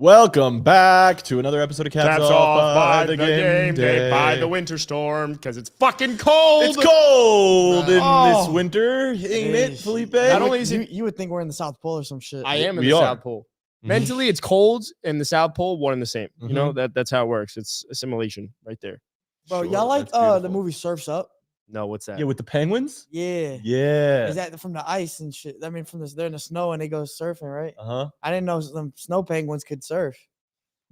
Welcome back to another episode of Caps Off by the game day by the winter storm because it's fucking cold. It's cold in this winter, ain't it, Felipe? Not only is it, you would think we're in the South Pole or some shit. I am in the South Pole. Mentally, it's cold in the South Pole, one and the same. You know, that's how it works. It's assimilation right there. Bro, y'all like the movie Surf's Up? No, what's that? Yeah, with the penguins? Yeah. Yeah. Is that from the ice and shit? I mean, they're in the snow and they go surfing, right? Uh-huh. I didn't know some snow penguins could surf.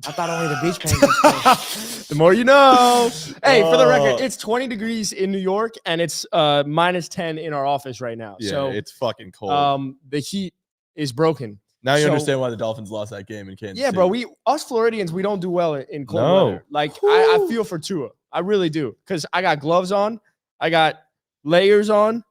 I thought only the beach penguins could. The more you know. Hey, for the record, it's 20 degrees in New York and it's minus 10 in our office right now. Yeah, so it's fucking cold. The heat is broken. Now you understand why the Dolphins lost that game in Kansas City. Bro, us Floridians, we don't do well in cold weather. Like, I feel for Tua. I really do. Because I got gloves on. I got layers on.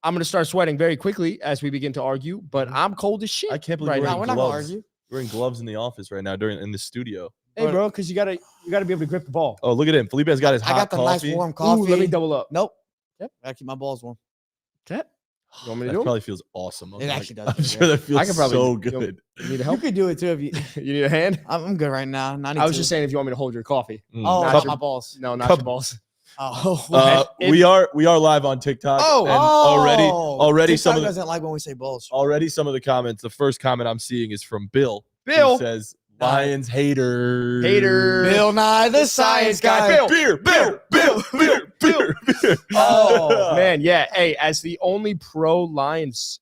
I'm going to start sweating very quickly as we begin to argue, but I'm cold as shit. I can't believe we're not going to argue. We're in gloves in the office right now in the studio. Hey, bro, because you gotta be able to grip the ball. Oh, look at him. Felipe's got his hot coffee. I got the nice warm coffee. Ooh, let me double up. Nope. Yep. I gotta keep my balls warm. Okay. You want me to that do probably feels awesome. It actually does. I'm sure that feels so good. You need help? You could do it too if you. You need a hand? I'm good right now. I was just saying if you want me to hold your coffee. Oh, my balls. No, not your balls. Oh, we are live on TikTok. Oh, and already TikTok some of doesn't like when we say balls. Already some of the comments. The first comment I'm seeing is from Bill. Bill who says Lions hater. Bill Nye the science guy. Beer. Oh man, yeah. Hey, as the only pro Lions,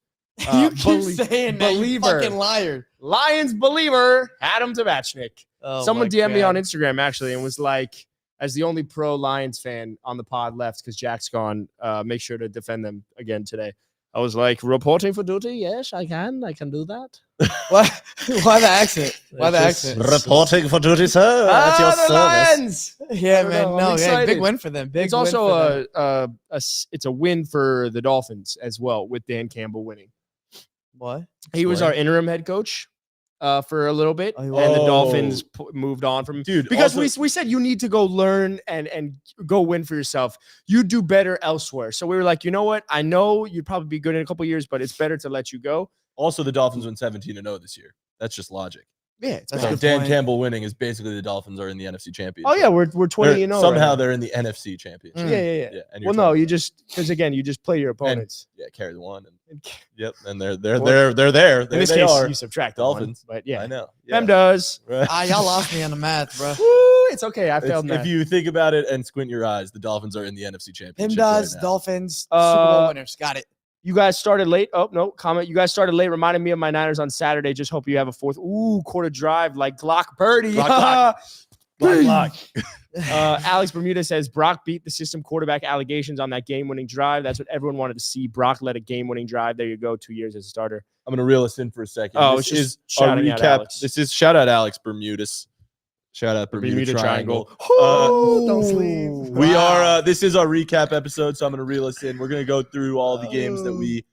you keep saying that, you fucking liar. Lions believer, Adam Tabachnik. Oh, someone DM'd me on Instagram actually and was like, as the only pro Lions fan on the pod left because Jack's gone, make sure to defend them again today. I was like, reporting for duty? Yes, I can do that. Why the accent? Why the accent? Reporting for duty, sir. At your service. Lions! Yeah, man. No, yeah, big win for them. It's also it's a win for the Dolphins as well with Dan Campbell winning. What? He was our interim head coach for a little bit, and the Dolphins moved on from him. Dude, because we said you need to go learn and go win for yourself. You do better elsewhere. So we were like, you know what? I know you'd probably be good in a couple of years, but it's better to let you go. Also, the Dolphins went 17-0 this year. That's just logic. Yeah, that's so Dan Campbell winning is basically the Dolphins are in the NFC Championship. Oh yeah, we're 20-0. Somehow they're in the NFC Championship. Yeah. Well, no, you just play your opponents. And, carry the one. Yep, and they're there. In this case, you subtract Dolphins. But yeah, I know. Them does. Right. Y'all lost me on the math, bro. It's okay. I failed math. If you think about it and squint your eyes, the Dolphins are in the NFC Championship. Does right Dolphins Super Bowl winners? Got it. You guys started late. Oh, no, comment. You guys started late, reminding me of my Niners on Saturday. Just hope you have a fourth. Quarter drive like Glock Birdie. Glock. Alex Bermuda says Brock beat the system quarterback allegations on that game-winning drive. That's what everyone wanted to see. Brock led a game-winning drive. There you go. 2 years as a starter. I'm going to reel us in for a second. This is our recap. This is shout out Alex Bermudez. Shout out Bermuda Triangle. Don't sleep. We are. This is our recap episode, so I'm going to reel us in. We're going to go through all the games that we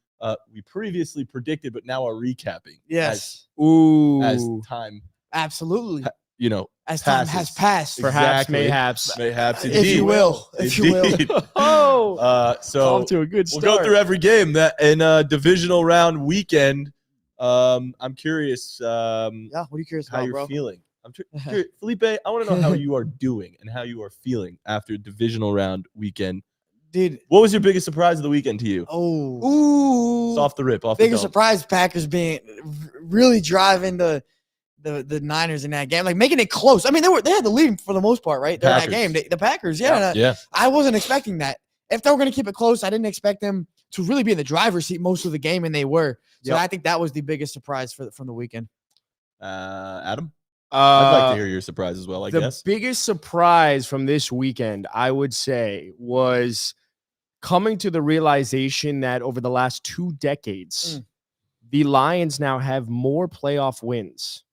previously predicted, but now are recapping. Yes. As time. Absolutely. As time has passed. Perhaps, mayhaps. Indeed. If you will. So off to a good start. We'll go through every game that in a divisional round weekend. I'm curious. What are you curious about, how you're bro? feeling? I'm curious. Felipe, I want to know how you are doing and how you are feeling after divisional round weekend. Dude, what was your biggest surprise of the weekend to you? It's off the rip. Biggest surprise, Packers being really driving the Niners in that game, like making it close. I mean, they had the lead for the most part, right? They're in that game. The Packers, yeah. I wasn't expecting that. If they were going to keep it close, I didn't expect them to really be in the driver's seat most of the game, and they were. So I think that was the biggest surprise from the weekend. Adam? I'd like to hear your surprise as well, I guess. The biggest surprise from this weekend, I would say, was coming to the realization that over the last 2 decades, the Lions now have more playoff wins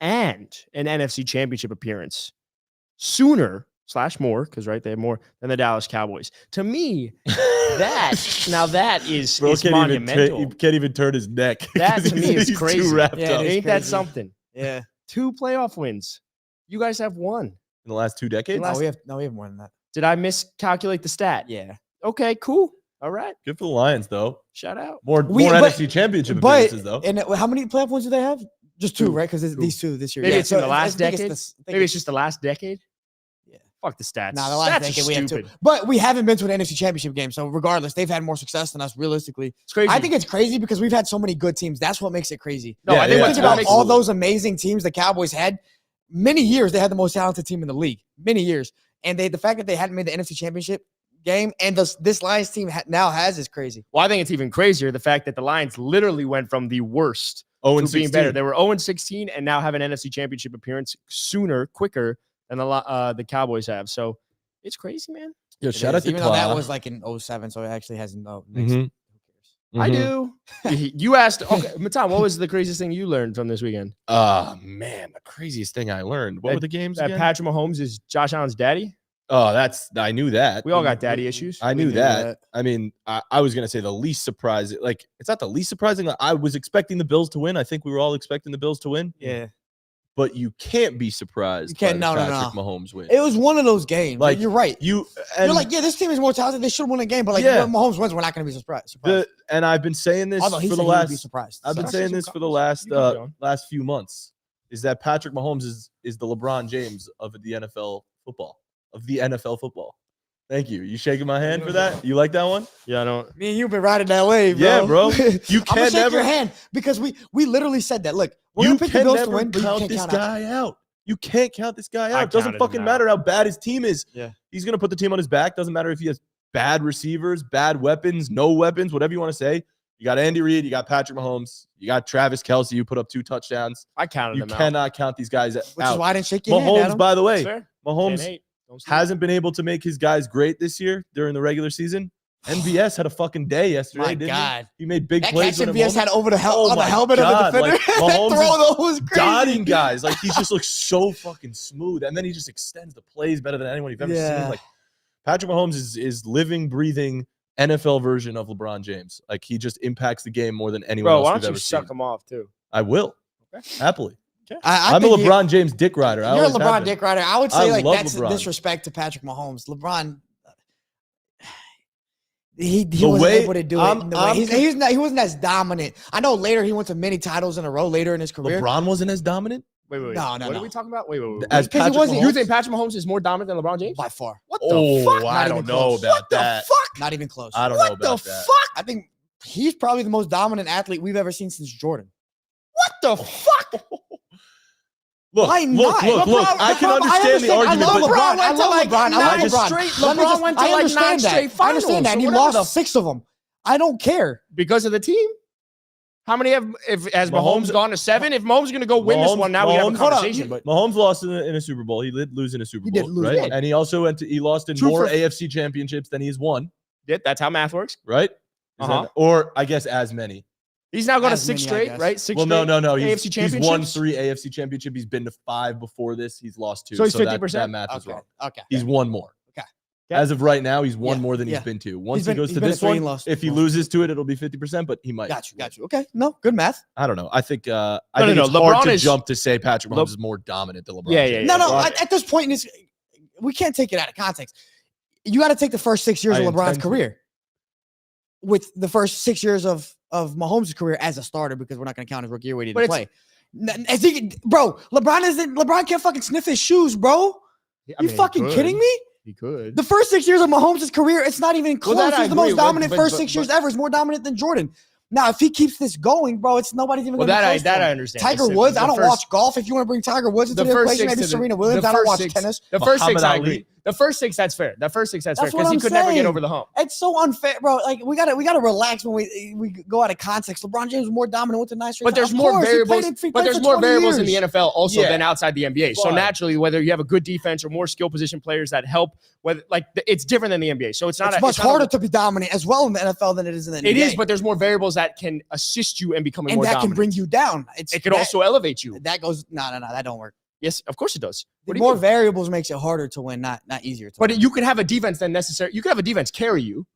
and an NFC Championship appearance sooner / more, because they have more than the Dallas Cowboys. To me, that is monumental. He can't even turn his neck. That to me is crazy. Too wrapped up. Ain't that something? Yeah. 2 playoff wins. You guys have 1 in the last 2 decades. We have more than that. Did I miscalculate the stat? Yeah. Okay. Cool. All right. Good for the Lions, though. Shout out. More NFC Championship appearances, though. And how many playoff wins do they have? Just two, right? Because these two this year. Maybe yeah. it's in the last I think decade. Maybe it's just the last decade. Yeah. Fuck the stats. Nah, the last Stats decade are we have stupid. two. But we haven't been to an NFC Championship game. So regardless, they've had more success than us realistically. It's crazy. I think it's crazy because we've had so many good teams. That's what makes it crazy. No, I think Think about makes all it- those amazing teams the Cowboys had. Many years they had the most talented team in the league. Many years. And the fact that they hadn't made the NFC Championship game and this Lions team now has is crazy. Well, I think it's even crazier the fact that the Lions literally went from the worst Oh, to being better. They were 0-16 and now have an NFC Championship appearance quicker than the Cowboys have. So it's crazy, man. Yo, shout out to Even though that was like in 07, so it actually has no. I do. You asked, okay, Matan, what was the craziest thing you learned from this weekend? Man, the craziest thing I learned. What were the games That again? Patrick Mahomes is Josh Allen's daddy. Oh, I knew that. We all got daddy issues. I knew that. I mean, I was gonna say the least surprising. Like, it's not the least surprising. I was expecting the Bills to win. I think we were all expecting the Bills to win. Yeah. But you can't be surprised. You can't. By the No. Patrick Mahomes win. It was one of those games. Like, You're right. You're like, yeah, this team is more talented. They should win a game. But like, when Mahomes wins, we're not going to be surprised. And I've been saying this Although he for said the he would last. be surprised. I've been So. saying this for the last few months. Is that Patrick Mahomes is the LeBron James of the NFL football. Thank you. You shaking my hand for that? You like that one? Yeah, I don't. Me and you've been riding that wave, bro. Yeah, bro. You I'm gonna can shake never your hand because we literally said that. Look, we're you gonna pick the can Bills to never win, but you count can't this count guy out. You can't count this guy I out. Doesn't counted fucking him matter how bad his team is. Yeah. He's gonna put the team on his back. Doesn't matter if he has bad receivers, bad weapons, no weapons, whatever you want to say. You got Andy Reid, you got Patrick Mahomes, you got Travis Kelce, you put up 2 touchdowns. I counted You them out. cannot count these guys Which out. is why I didn't shake your hand, Mahomes, Adam. by the way, Fair. Mahomes 10-8. Don't sleep. hasn't been able to make his guys great this year during the regular season. MVS had a fucking day yesterday, My didn't God. he? He made big That plays. catch when MVS had over the, Oh on the my helmet God, of the defender. like, Mahomes that throw, is though, was crazy. dotting guys. Like, he just looks so fucking smooth. And then he just extends the plays better than anyone you've ever seen. Like, Patrick Mahomes is living, breathing NFL version of LeBron James. Like, he just impacts the game more than anyone Bro, else why we've don't you ever suck seen. him off too? I will. Okay. Happily. Okay. I'm a LeBron James dick rider. You're a always have LeBron been. dick rider. I would say I like love that's LeBron. a disrespect to Patrick Mahomes. LeBron, he The wasn't way- able to do it. I'm- in the way. I'm- He wasn't as dominant. I know later he went to many titles in a row later in his career. LeBron wasn't as dominant Wait. No, What no. are we talking about? Wait. as Because he Patrick wasn't- Mahomes. You think Patrick Mahomes is more dominant than LeBron James? By far. What the Oh, fuck? I Not don't even know close. about What the that. fuck? Not even close. I don't know What the about that. fuck? I think he's probably the most dominant athlete we've ever seen since Jordan. What the fuck? Look, Why look. not? I can understand the argument, I love but LeBron. I love like LeBron. I nine love just- LeBron. straight- Let me LeBron just- went to I like understand 9 that. straight I understand finals, that. And he so whatever lost 6 of them. I don't care. Because of the team? How many has Mahomes gone to 7? If Mahomes is going to go win this Mahomes- one, now we have a Mahomes- hold on. conversation. But Mahomes lost in a Super Bowl. He did lose in a Super He Bowl, did lose right? one. And he also he lost in True more for- AFC championships than he's won, that's how math works. right? Uh-huh. Or I guess as many. He's now gone to As 6 many, I straight, guess. right? 6 Well, straight no. AFC He's won championships. 3 AFC championships. He's been to 5 before this. He's lost 2. So he's that 50%? math is wrong. Okay. He's won more. Okay. As of right now, he's won Yeah, more than he's yeah. been to. Once been- he goes he's to been this to 3 one, and lost if he one. loses to it, it'll be 50%, but he might. Got you. Okay. No, good math. I don't know. I think I No, think no, it's no. hard LeBron to is- jump to say Patrick Mahomes is more dominant than LeBron. Yeah, James. yeah. No. LeBron- At this point, we can't take it out of context. You got to take the first 6 years I of LeBron's intend to. career with the first 6 years of Mahomes' career as a starter because we're not going to count his rookie year where he But didn't play. Bro, LeBron can't fucking sniff his shoes, bro. You fucking kidding me? He could. The first 6 years of Mahomes' career, it's not even close. that I He's the agree, most dominant but- first but- 6 years ever. He's more dominant than Jordan. Now, if he keeps this going, bro, nobody's even Well, going to be close to him. I understand. Tiger Listen, Woods, the I don't first- watch golf. If you want to bring Tiger Woods into the the first equation, 6 maybe to the- Serena Williams. the I don't first watch 6 tennis. The first 6, Muhammad I Ali. agree. The first 6, that's fair. The first 6, that's fair. That's what Because he I'm could never get saying. over the hump. It's so unfair, bro. Like we gotta relax when we go out of context. LeBron James was more dominant with the 9 straight. But there's Of more course, he variables. played But there's for more 20 variables in years. the NFL also Yeah. than outside the NBA. So But- naturally, whether you have a good defense or more skill position players that help, it's different than the NBA. So it's not. It's much harder to be dominant as well in the NFL than it is in the NBA. It is, but there's more variables that can assist you in becoming and more that dominant. can bring you down. It could also elevate you. that goes no, that don't work. Yes, of course it does. What do you More mean? variables makes it harder to win, not easier to win. But you could have a defense than necessary. You could have a defense carry you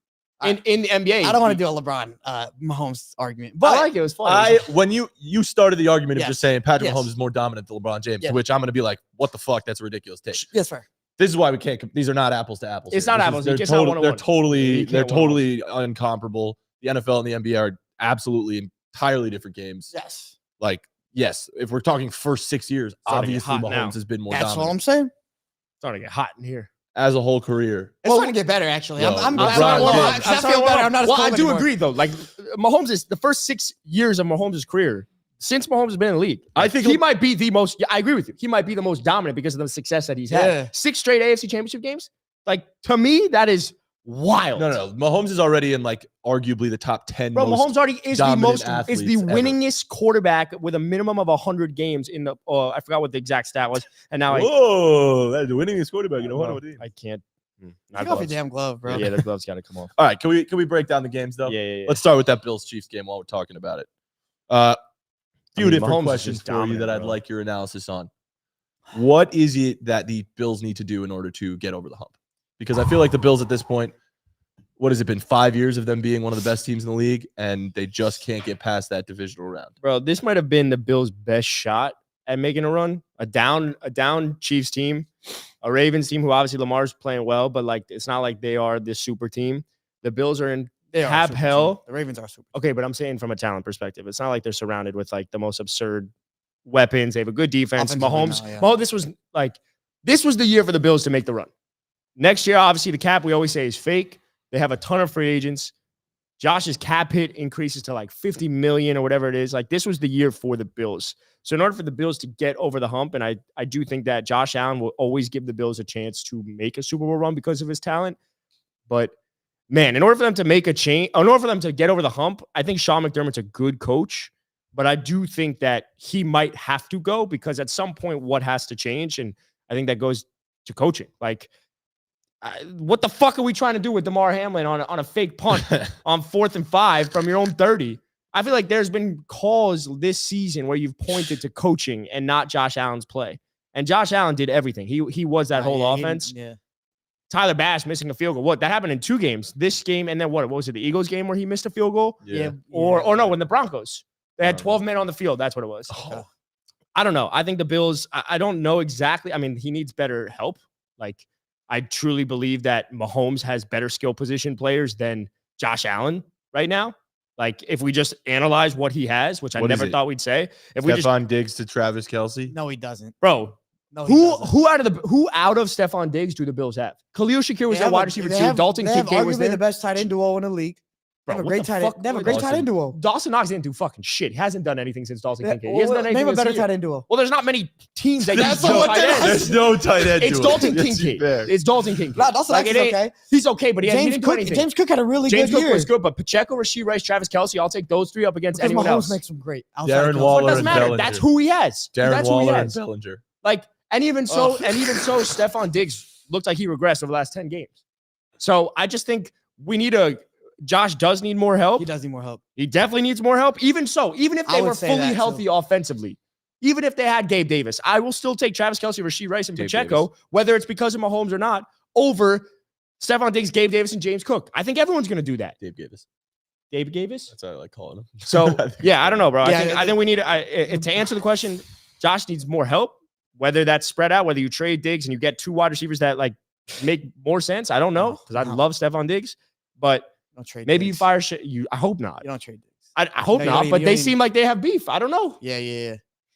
in the NBA. I don't want to do a LeBron Mahomes argument, but I like it. It was fun. When you started the argument of Yes. just saying Patrick Yes. Mahomes is more dominant than LeBron James, Yes. which I'm going to be like, what the fuck? That's a ridiculous take. yes, fair. This is why we can't. These are not apples to apples. It's here. not This is- apples. They're, It's not total- one-on-one. they're totally. You They're can't one-on-one. totally uncomparable. The NFL and the NBA are absolutely entirely different games. Yes. Like yes, if we're talking first 6 years, obviously Mahomes has been more dominant. That's what I'm saying. Starting to get hot in here. As a whole career. It's starting to get better, actually. I'm feel better. I'm not I do agree, though. Like, Mahomes is the first 6 years of Mahomes' career, since Mahomes has been in the league, I think he might be the most, I agree with you. He might be the most dominant because of the success that he's had. 6 straight AFC Championship games. Like, to me, that is wild. No. Mahomes is already in, like, arguably the top 10 Bro, Mahomes already is the winningest ever. Quarterback with a minimum of 100 games in the, I forgot what the exact stat was. And now that's the winningest quarterback. You know what? I can't. Take off your damn glove, bro. Yeah, the glove's got to come off. All right, can we break down the games, though? Yeah. Let's start with that Bills-Chiefs game while we're talking about it. Few different Mahomes questions for you that I'd like your analysis on. What is it that the Bills need to do in order to get over the hump? Because I feel like the Bills at this point, what has it been, 5 years of them being one of the best teams in the league, and they just can't get past that divisional round. Bro, this might have been the Bills' best shot at making a run. A down Chiefs team, a Ravens team who obviously Lamar's playing well, but like it's not like they are this super team. The Bills are in cap hell. Team. The Ravens are super. Okay, but I'm saying from a talent perspective, it's not like they're surrounded with like the most absurd weapons. They have a good defense. Mahomes, this was the year for the Bills to make the run. Next year, obviously, the cap we always say is fake. They have a ton of free agents. Josh's cap hit increases to like 50 million or whatever it is. Like this was the year for the Bills. So in order for the Bills to get over the hump, and I do think that Josh Allen will always give the Bills a chance to make a Super Bowl run because of his talent. But man, in order for them to make a change, in order for them to get over the hump, I think Sean McDermott's a good coach. But I do think that he might have to go because at some point, what has to change? And I think that goes to coaching. Like, what the fuck are we trying to do with Damar Hamlin on a fake punt on 4th and 5 from your own 30? I feel like there's been calls this season where you've pointed to coaching and not Josh Allen's play. And Josh Allen did everything. He was that whole offense. Tyler Bass missing a field goal. What? That happened in 2 games. This game and then what was it? The Eagles game where he missed a field goal? Or no, when the Broncos. They had 12 men on the field. That's what it was. I don't know. I think the Bills, I don't know exactly. I mean, he needs better help. Like, I truly believe that Mahomes has better skill position players than Josh Allen right now. Like, if we just analyze what he has, which I never thought we'd say. If we Stephon Diggs to Travis Kelce? No, he doesn't. Bro, no, who out of Stephon Diggs do the Bills have? Khalil Shakir was their wide receiver too. Dalton Kincaid was there. The best tight end duo in the league. They have a great tight end duo. Dawson Knox didn't do fucking shit. He hasn't done anything since Dawson Kincaid. He hasn't done anything. Name a better tight end duo. Well, there's not many teams that use tight ends. There's no tight end duo. It's Dalton Kincaid. It's Dalton Kincaid. No, Dawson Knox is okay. He's okay, but he didn't do anything. James Cook had a really good year. James Cook was good, but Pacheco, Rashee Rice, Travis Kelce, I'll take those 3 up against anyone else. Mahomes makes them great. Darren Waller, it doesn't matter. That's who he has. Darren Waller and Bellinger. Like, and even so, Stephon Diggs looked like he regressed over the last 10 games. So I just think we need Josh does need more help. He does need more help. He definitely needs more help. Even so, even if they were fully healthy offensively, even if they had Gabe Davis, I will still take Travis Kelce, Rashee Rice, and Pacheco, whether it's because of Mahomes or not, over Stephon Diggs, Gabe Davis, and James Cook. I think everyone's going to do that. Dave Davis. That's what I like calling him. So, I don't know, bro. I think we need to answer the question, Josh needs more help, whether that's spread out, whether you trade Diggs and you get 2 wide receivers that like make more sense. I don't know because I love Stephon Diggs, but don't trade maybe Diggs. You fire I hope not. You don't trade Diggs. I hope not, but they seem like they have beef. I don't know. Yeah.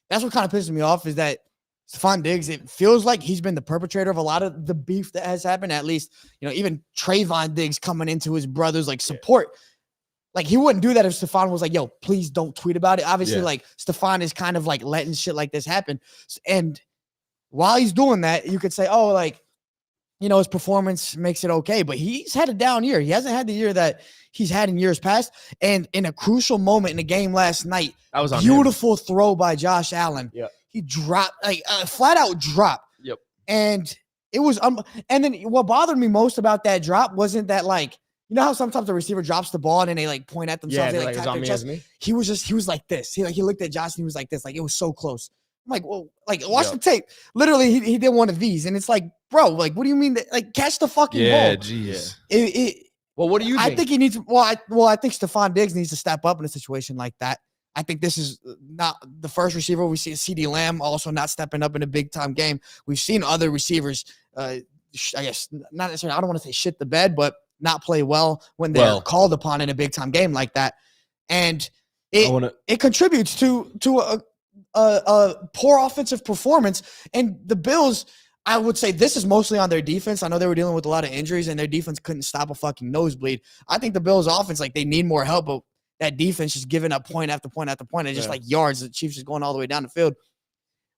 That's what kind of pisses me off is that Stephon Diggs, it feels like he's been the perpetrator of a lot of the beef that has happened. At least, even Trayvon Diggs coming into his brother's like support. Like, he wouldn't do that if Stephon was like, yo, please don't tweet about it. Obviously, like, Stephon is kind of like letting shit like this happen. And while he's doing that, you could say, oh, like, his performance makes it okay, but he's had a down year. He hasn't had the year that he's had in years past. And in a crucial moment in the game last night, that was on beautiful throw by Josh Allen. Yeah. He dropped, like, flat out drop. Yep. And it was, and then what bothered me most about that drop wasn't that, like, you know how sometimes the receiver drops the ball and then they like point at themselves. Yeah, they like tap their chest. He was like this. He looked at Josh and he was like this. Like, it was so close. I'm like, well, like, watch the tape. Literally, he did one of these, and it's like, bro, like, what do you mean that? Like, catch the fucking ball. Yeah, jeez. Well, what do you think? I think he needs. I think Stephon Diggs needs to step up in a situation like that. I think this is not the first receiver we see. CeeDee Lamb also not stepping up in a big time game. We've seen other receivers. I guess not necessarily. I don't want to say shit the bed, but not play well when they're called upon in a big time game like that, and it contributes to poor offensive performance. And the Bills, I would say this is mostly on their defense. I know they were dealing with a lot of injuries, and their defense couldn't stop a fucking nosebleed. I think the Bills' offense, like, they need more help, but that defense just giving up point after point after point. It's just like yards. The Chiefs just going all the way down the field.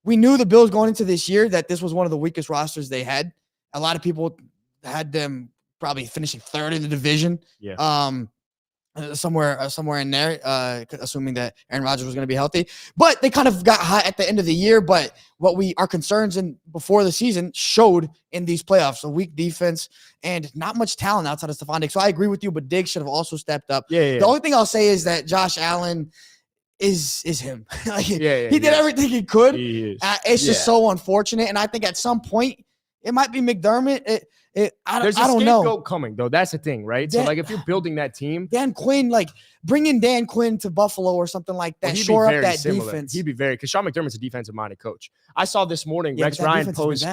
We knew the Bills going into this year that this was one of the weakest rosters they had. A lot of people had them probably finishing third in the division. Somewhere in there, assuming that Aaron Rodgers was going to be healthy. But they kind of got hot at the end of the year. But our concerns before the season showed in these playoffs: a weak defense and not much talent outside of Stephon Diggs. So I agree with you, but Diggs should have also stepped up. The only thing I'll say is that Josh Allen is him. He did everything he could. It's just so unfortunate. And I think at some point it might be McDermott. There's a scapegoat coming, though. That's the thing, right? So, like, if you're building that team, Dan Quinn, like, bring in Dan Quinn to Buffalo or something like that. Shore up that defense. He'd be because Sean McDermott's a defensive-minded coach. I saw this morning Rex Ryan post.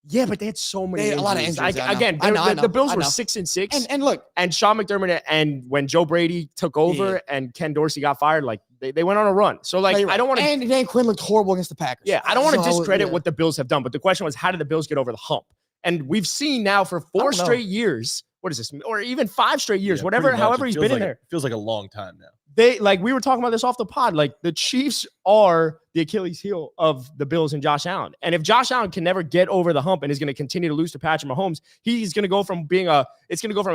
Yeah, but they had so many injuries. A lot of injuries. Again, the Bills were 6-6. And look. And Sean McDermott, and when Joe Brady took over and Ken Dorsey got fired, like, they went on a run. So, like, I don't want to. And Dan Quinn looked horrible against the Packers. Yeah, I don't want to discredit what the Bills have done. But the question was, how did the Bills get over the hump? And we've seen now for 4 straight years, what is this? Or even 5 straight years, however he's been in there. It feels like a long time now. We were talking about this off the pod. Like, the Chiefs are the Achilles heel of the Bills and Josh Allen. And if Josh Allen can never get over the hump and is going to continue to lose to Patrick Mahomes, he's going to go from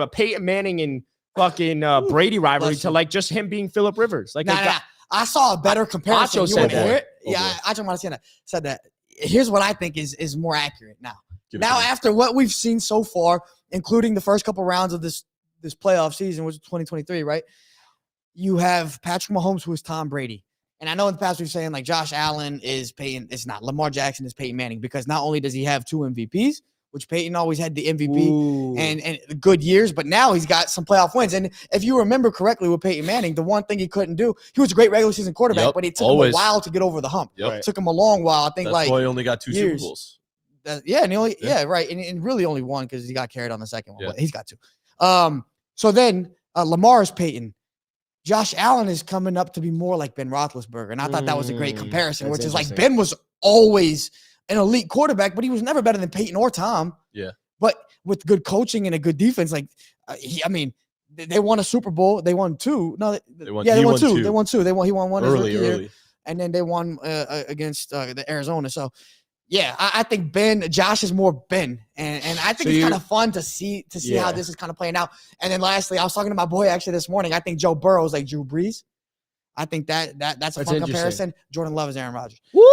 a Peyton Manning and fucking Brady rivalry to, like, just him being Phillip Rivers. Like, I saw a better comparison. Acho said that. Acho Marciano said that. Here's what I think is more accurate now. Now, after what we've seen so far, including the first couple rounds of this playoff season, which was 2023, right? You have Patrick Mahomes, who is Tom Brady. And I know in the past we've saying, like, Josh Allen is Peyton. It's not. Lamar Jackson is Peyton Manning, because not only does he have 2 MVPs, which Peyton always had the MVP and good years, but now he's got some playoff wins. And if you remember correctly with Peyton Manning, the one thing he couldn't do, he was a great regular season quarterback, but it took him a while to get over the hump. It took him a long while. I think that's why he only got 2 Super Bowls. And really only one because he got carried on the second one. But he's got 2. So then Lamar's Peyton. Josh Allen is coming up to be more like Ben Roethlisberger. And I thought that was a great comparison, which is like Ben was always an elite quarterback, but he was never better than Peyton or Tom. Yeah. But with good coaching and a good defense, like, they won a Super Bowl. They won 2. No, they won 2. They won 2. He won 1 early. Year, and then they won against the Arizona. So, yeah, I think Josh is more Ben, and I think it's kind of fun to see how this is kind of playing out. And then lastly, I was talking to my boy actually this morning. I think Joe Burrow is like Drew Brees. I think that's a fun comparison. Jordan Love is Aaron Rodgers. Woo!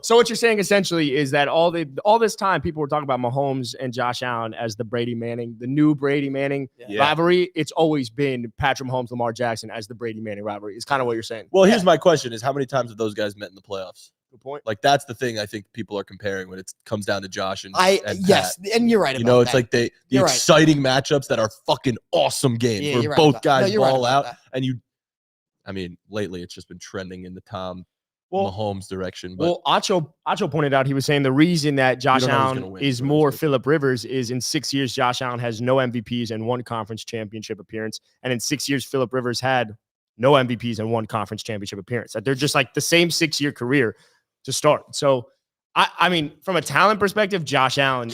So what you're saying essentially is that all this time people were talking about Mahomes and Josh Allen as the Brady Manning, the new Brady Manning rivalry. It's always been Patrick Mahomes, Lamar Jackson as the Brady Manning rivalry. It's kind of what you're saying. Well, here's my question: is how many times have those guys met in the playoffs? Good point. Like, that's the thing I think people are comparing when it comes down to Josh and yes, and you're right. You know, it's like the exciting matchups that are fucking awesome games where both guys ball out, and I mean, lately it's just been trending in the Tom Mahomes direction. But Acho pointed out, he was saying the reason that Josh Allen is more Phillip Rivers is in 6 years, Josh Allen has no MVPs and 1 conference championship appearance. And in 6 years, Phillip Rivers had no MVPs and 1 conference championship appearance. They're just like the same 6-year career to start. So, I mean, from a talent perspective, Josh Allen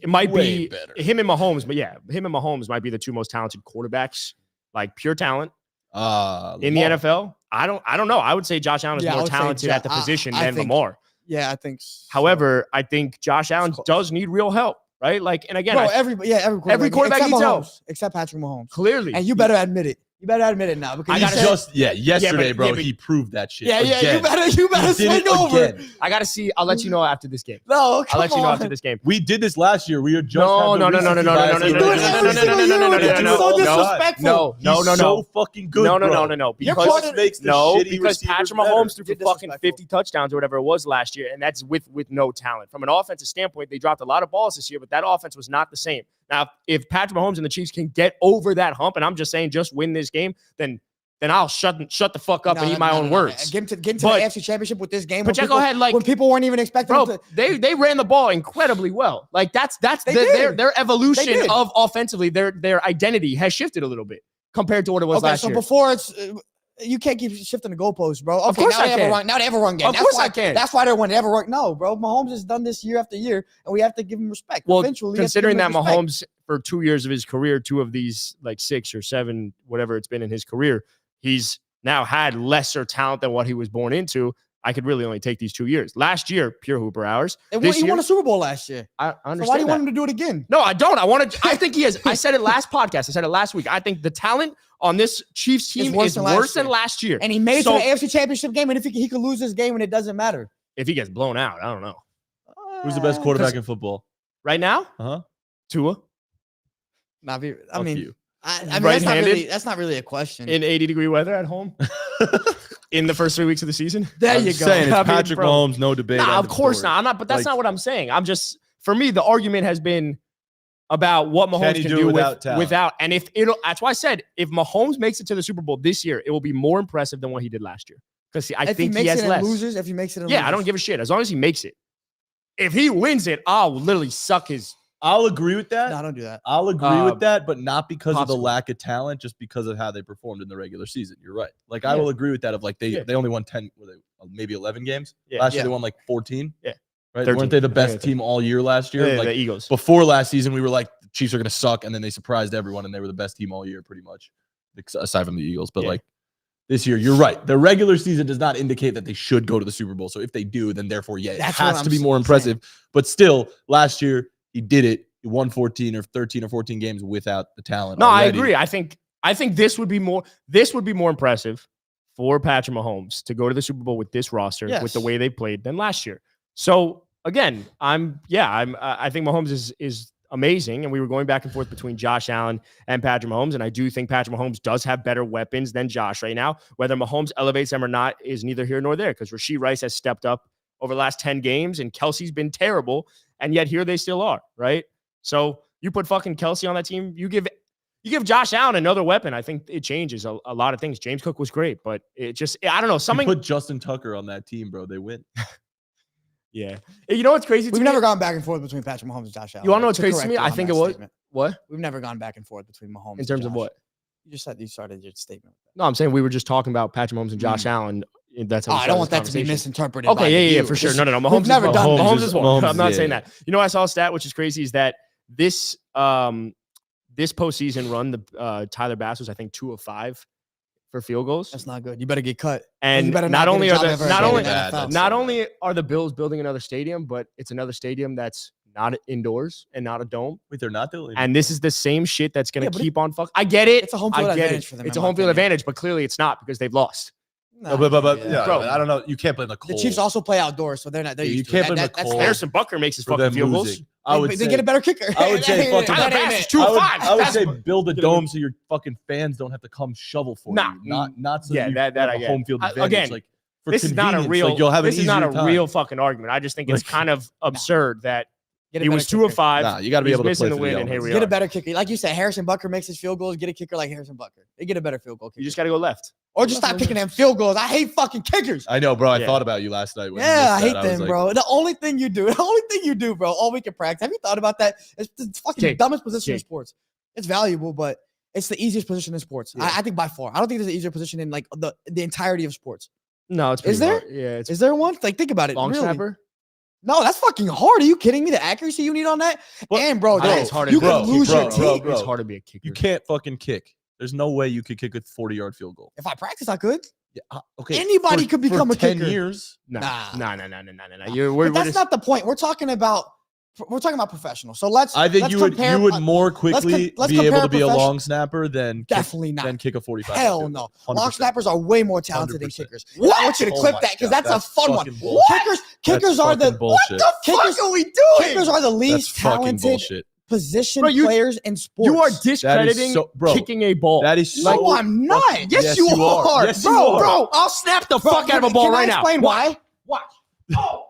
might be better. Him and Mahomes, but him and Mahomes might be the 2 most talented quarterbacks, like pure talent. In the NFL, I don't know. I would say Josh Allen is more talented at the position than Lamar. Yeah, I think so. However, I think Josh Allen does need real help, right? Like, and again, every quarterback needs help except Patrick Mahomes. Clearly, and you better admit it. You better admit it now, because yesterday, bro, he proved that shit. You better swing over. I gotta see. I'll let you know after this game. No, I'll let you know after this game. We did this last year. We were just no. So fucking good. No. Because Patrick Mahomes threw for fucking 50 touchdowns or whatever it was last year, and that's with no talent. From an offensive standpoint, they dropped a lot of balls this year, but that offense was not the same. Now, if Patrick Mahomes and the Chiefs can get over that hump, and I'm just saying just win this game, then I'll shut the fuck up and eat my own words. Get to the AFC Championship with this game. But go ahead, like, when people weren't even expecting them to. They ran the ball incredibly well. Like, that's their evolution of offensively. Their identity has shifted a little bit compared to what it was last year. So before You can't keep shifting the goalposts, bro. Okay, of course now I they can. have a run. Now they have a run game. Of course I can. That's why they're winning. They have a run. No, bro. Mahomes has done this year after year, and we have to give him respect. Well, eventually, considering that respect. Mahomes for 2 years of his career, 2 of these like 6 or 7, whatever it's been in his career, he's now had lesser talent than what he was born into. I could really only take these 2 years. Last year, pure hooper hours. He won a Super Bowl last year. I understand. So why do you want him to do it again? No, I don't. I think he has. I said it last podcast. I said it last week. I think the talent on this Chiefs team is worse than last year. And he made it to the AFC Championship game, and if he could lose this game, and it doesn't matter. If he gets blown out, I don't know. Who's the best quarterback in football? Right now? Tua. I mean, Right-handed? that's not really a question. In 80-degree weather at home? In the first 3 weeks of the season? There you go. Saying it's Patrick Mahomes, no debate. Nah, of course not. I'm not, but that's not what I'm saying. I'm just, for me, the argument has been about what Mahomes can do without. And that's why I said, if Mahomes makes it to the Super Bowl this year, it will be more impressive than what he did last year. Because I think he has less. If he makes it, I don't give a shit as long as he makes it. If he wins it, I'll literally suck his. I'll agree with that. No, don't do that. I'll agree with that, but not because of the lack of talent, just because of how they performed in the regular season. You're right. Like I will agree with that. Of like they only won 10, maybe 11 games. Last year they won like 14. Yeah. Right. 13. Weren't they the best team all year last year? Like the Eagles. Before last season, we were like the Chiefs are going to suck, and then they surprised everyone, and they were the best team all year, pretty much, aside from the Eagles. But like this year, you're right. The regular season does not indicate that they should go to the Super Bowl. So if they do, then therefore, it has to be more impressive. But still, last year he did it. He won 14 or 13 or 14 games without the talent. No, already. I agree. I think this would be more impressive for Patrick Mahomes to go to the Super Bowl with this roster, with the way they played, than last year. So again, I think Mahomes is amazing, and we were going back and forth between Josh Allen and Patrick Mahomes, and I do think Patrick Mahomes does have better weapons than Josh right now. Whether Mahomes elevates them or not is neither here nor there, because Rashee Rice has stepped up over the last 10 games, and Kelsey's been terrible, and yet here they still are, right? So you put fucking Kelsey on that team, you give Josh Allen another weapon. I think it changes a lot of things. James Cook was great, but it just, I don't know. Something put Justin Tucker on that team, bro. They win. Yeah. You know what's crazy? We've never gone back and forth between Patrick Mahomes and Josh Allen. You want to know what's crazy to me? I think it was what? We've never gone back and forth between Mahomes in terms of what? You just said you started your statement. No, I'm saying we were just talking about Patrick Mahomes and Josh Allen. That's how I don't want that to be misinterpreted. Okay, yeah, for sure. No. Mahomes never done. Mahomes is one. I'm not saying that. You know, I saw a stat which is crazy is that this postseason run, the Tyler Bass was I think 2 of 5 for field goals. That's not good. You better get cut. And not only are the Bills building another stadium, but it's another stadium that's not indoors and not a dome. Wait, they're not building. And this is the same shit that's going to keep on fucking. I get it. It's a home field advantage for them. It's a home field advantage, but clearly it's not because they've lost. No, bro, I don't know. You can't blame the cold. The Chiefs also play outdoors, so they're not. You can't blame the cold. Harrison Butker makes his fucking field goals. They get a better kicker. I would say fucking Tyler Bass is 2 of 5. I would say build a dome so your fucking fans don't have to come shovel for you. Not so you have a home field advantage. Again, like this is not a real. Like you'll have this is not a real fucking argument. I just think it's kind of absurd that he was 2 of 5. Nah, you got to be able to play the win, and here we are. Get a better kicker, like you said. Harrison Butker makes his field goals. Get a kicker like Harrison Butker. They get a better field goal kicker. You just got to go left. Or just stop kicking them field goals. I hate fucking kickers. I know, bro. I thought about you last night. I hate them, bro. The only thing you do, bro, all week in practice. Have you thought about that? It's the fucking dumbest position in sports. It's valuable, but it's the easiest position in sports. Yeah. I think by far. I don't think there's an easier position in like the entirety of sports. No, it's is there? Hard. Yeah, is there one? Like think about it. Long snapper. No, that's fucking hard. Are you kidding me? The accuracy you need on that? And bro, it's hard. You can lose your team. It's hard to be a kicker. You can't fucking kick. There's no way you could kick a 40-yard field goal. If I practice, I could. Yeah, okay. Anybody could become a kicker. 10 years? No. That's not the point. We're talking about professional. So I think you would more quickly be able to be a long snapper than kick a 45. Hell no. 100%. Long snappers are way more talented than kickers. What? I want you to clip that because that's a fun one. Kickers are the bullshit. What the fuck are we doing? Kickers are the least talented position players in sports. You are discrediting kicking a ball. That is so. No, I'm not. Yes, you are. Yes, you are. Bro, I'll snap the fuck out of a ball right now. Explain why? Watch. Oh.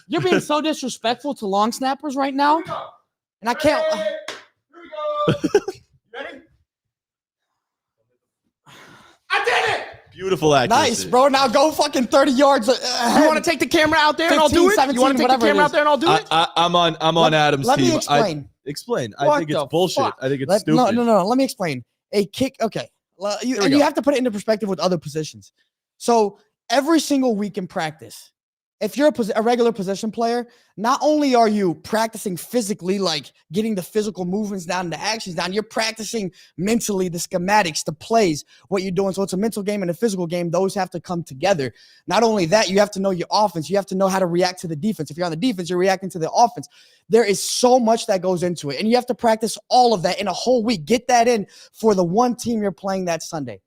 You're being so disrespectful to long snappers right now. And I can't. Here we go. Ready? I did it. Beautiful accuracy. Nice, bro. Now go fucking 30 yards. You want to take the camera out there 15, and I'll do it? 17, you want to take the camera out there and I'll do it? I'm on Adam's team. Let me explain. Explain. I think it's bullshit. I think it's stupid. No. Let me explain. A kick. Okay. You have to put it into perspective with other positions. So every single week in practice, if you're a regular position player, not only are you practicing physically, like getting the physical movements down, the actions down, you're practicing mentally the schematics, the plays, what you're doing. So it's a mental game and a physical game. Those have to come together. Not only that, you have to know your offense. You have to know how to react to the defense. If you're on the defense, you're reacting to the offense. There is so much that goes into it. And you have to practice all of that in a whole week. Get that in for the one team you're playing that Sunday.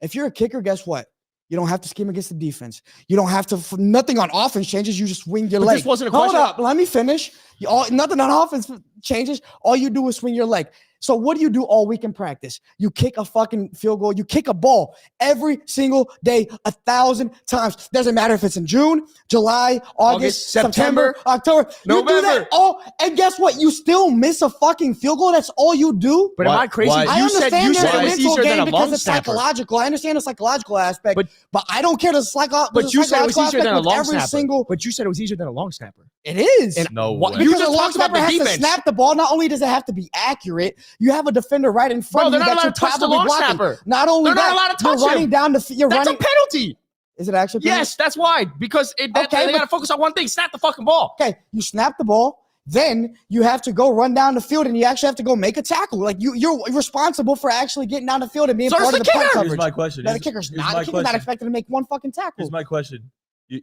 If you're a kicker, guess what? You don't have to scheme against the defense. You don't have to. Nothing on offense changes. You just swing your leg. This wasn't a question. Hold up. Let me finish. Nothing on offense changes. All you do is swing your leg. So what do you do all week in practice? You kick a fucking field goal. You kick a ball every single day, 1,000 times. Doesn't matter if it's in June, July, August, September, October, November. You do that all, and guess what? You still miss a fucking field goal. That's all you do. But am I crazy? I understand there's a it was mental easier than game a long because it's snapper. psychological. I understand the psychological aspect, but I don't care. But you said it was easier than a long every snapper. But you said it was easier than a long snapper. It is. And No way. Because You just a long talked about snapper the has defense. to snap the ball. Not only does it have to be accurate, you have a defender right in front Bro, of you they're not that allowed to touch the probably long blocking. snapper. Not only They're not that, allowed to you're touch running him. down the you're That's running. a penalty. Is it actually? Yes, that's why. Because they got to focus on one thing: snap the fucking ball. Okay, you snap the ball. Then you have to go run down the field, and you actually have to go make a tackle. Like you're responsible for actually getting down the field and being part of the punt coverage. Here's my question. Now, the kicker's not expected to make one fucking tackle. Here's my question.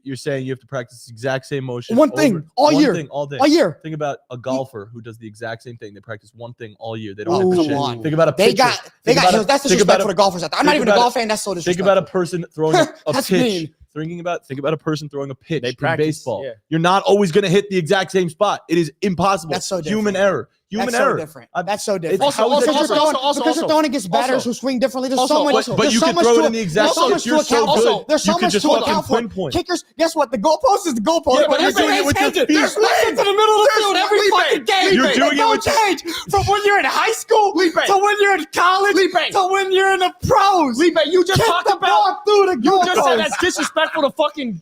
You're saying you have to practice the exact same motion. One thing all year. One thing all day. A year. Think about a golfer who does the exact same thing. They practice one thing all year. They Oh, don't have come shit. on. Think about a They pitcher. got that's disrespectful to golfers out there. I'm not even a golf fan. That's so disrespectful. Think about a person throwing a That's pitch. mean. Think about a person throwing a pitch They in practice, baseball. yeah. You're not always going to hit the exact same spot. It is impossible. That's so different. Human error. Human That's error. so different. That's so different. Because you're throwing against batters who swing differently. There's so much. But you can throw it in the exact so much to account for. There's so much to account for. Pinpoint. Kickers, guess what? The goalpost is the goalpost. Yeah, but you're doing it with your feet. There's listen to the middle of the field every fucking game. You're doing it with change from when you're in high school to when you're in college to when you're in the pros. You just Kick talked the ball about. through the You just said goalpost. that's disrespectful to fucking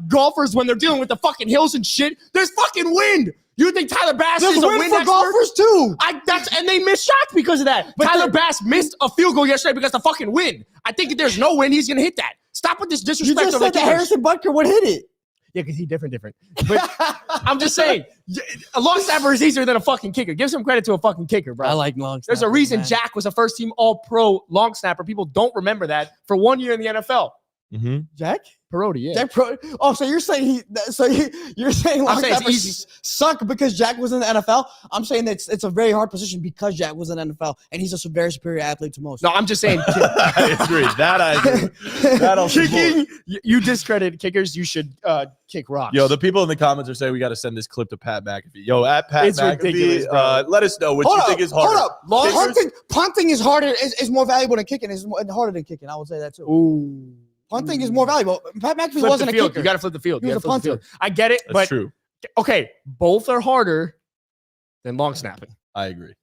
golfers when they're dealing with the fucking hills and shit. There's fucking wind. You think Tyler Bass There's is a win wind for expert? golfers too. And they missed shots because of that. But Tyler Bass missed a field goal yesterday because of the fucking wind. I think if there's no wind, he's gonna hit that. Stop with this You disrespect. just of the said that kickers. Harrison Butker would hit it. Yeah, because he's different. But I'm just saying, a long snapper is easier than a fucking kicker. Give some credit to a fucking kicker, bro. I like long There's a reason Jack was a first-team All-Pro long snapper. People don't remember that for 1 year in the NFL. Mm-hmm. Jack? Parodi, yeah. Jack so you're saying you're saying long saying it's snappers easy. suck because Jack was in the NFL? I'm saying that it's a very hard position because Jack was in the NFL and he's a very superior athlete to most. No, I'm just saying. I agree. I agree. That I'll support. Kicking, you discredit kickers. You should kick rocks. Yo, the people in the comments are saying we got to send this clip to Pat McAfee. Yo, at Pat It's McAfee, ridiculous, bro. let us know what you think is harder. Hold up. Kickers? Punting is harder. Is more valuable than kicking. Is harder than kicking. I would say that too. Ooh. Punting is more valuable. Pat McAfee Flip wasn't the a field. kicker. You got to flip the field. He You was gotta a flip the punter. field. I get it, That's but true. okay, both are harder than long snapping. I agree.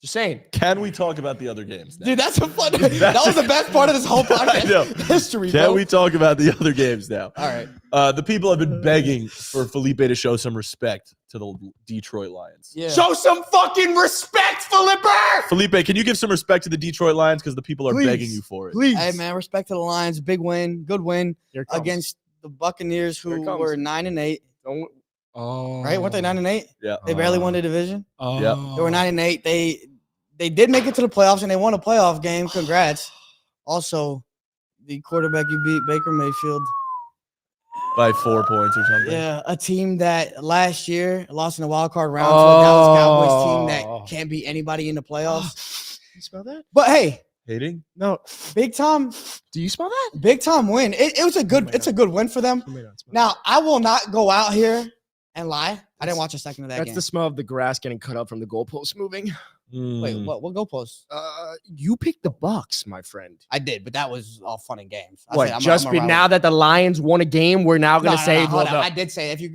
Just saying. Can we talk about the other games now? Dude, that's a fun. That was the best part of this whole I know. podcast history. Can bro. we talk about the other games now? All right. The people have been begging for Felipe to show some respect to the Detroit Lions. Yeah. Show some fucking respect, Felipe. Felipe, can you give some respect to the Detroit Lions because the people are Please. begging you for it? Please. Hey man, respect to the Lions. Big win, good win Here it comes. against the Buccaneers, Here who it comes. were 9-8. Oh. Right? Weren't they 9-8? Yeah. They barely won the division. Yeah. They were 9-8. They did make it to the playoffs and they won a playoff game. Congrats. Also, the quarterback you beat, Baker Mayfield. By 4 points or something. Yeah, a team that last year lost in the wild card round to a Dallas Cowboys team that can't beat anybody in the playoffs. You smell that? But hey, Hating? no, big time Do you smell that? win. It was a good win for them. Now, I will not go out here and lie. I didn't watch a second of that That's game. the smell of the grass getting cut up from the goalpost moving. Wait, what goalpost? You picked the Bucks, my friend. I did, but that was all fun and games. Now that the Lions won a game, we're now going to say, hold on. I did say if you.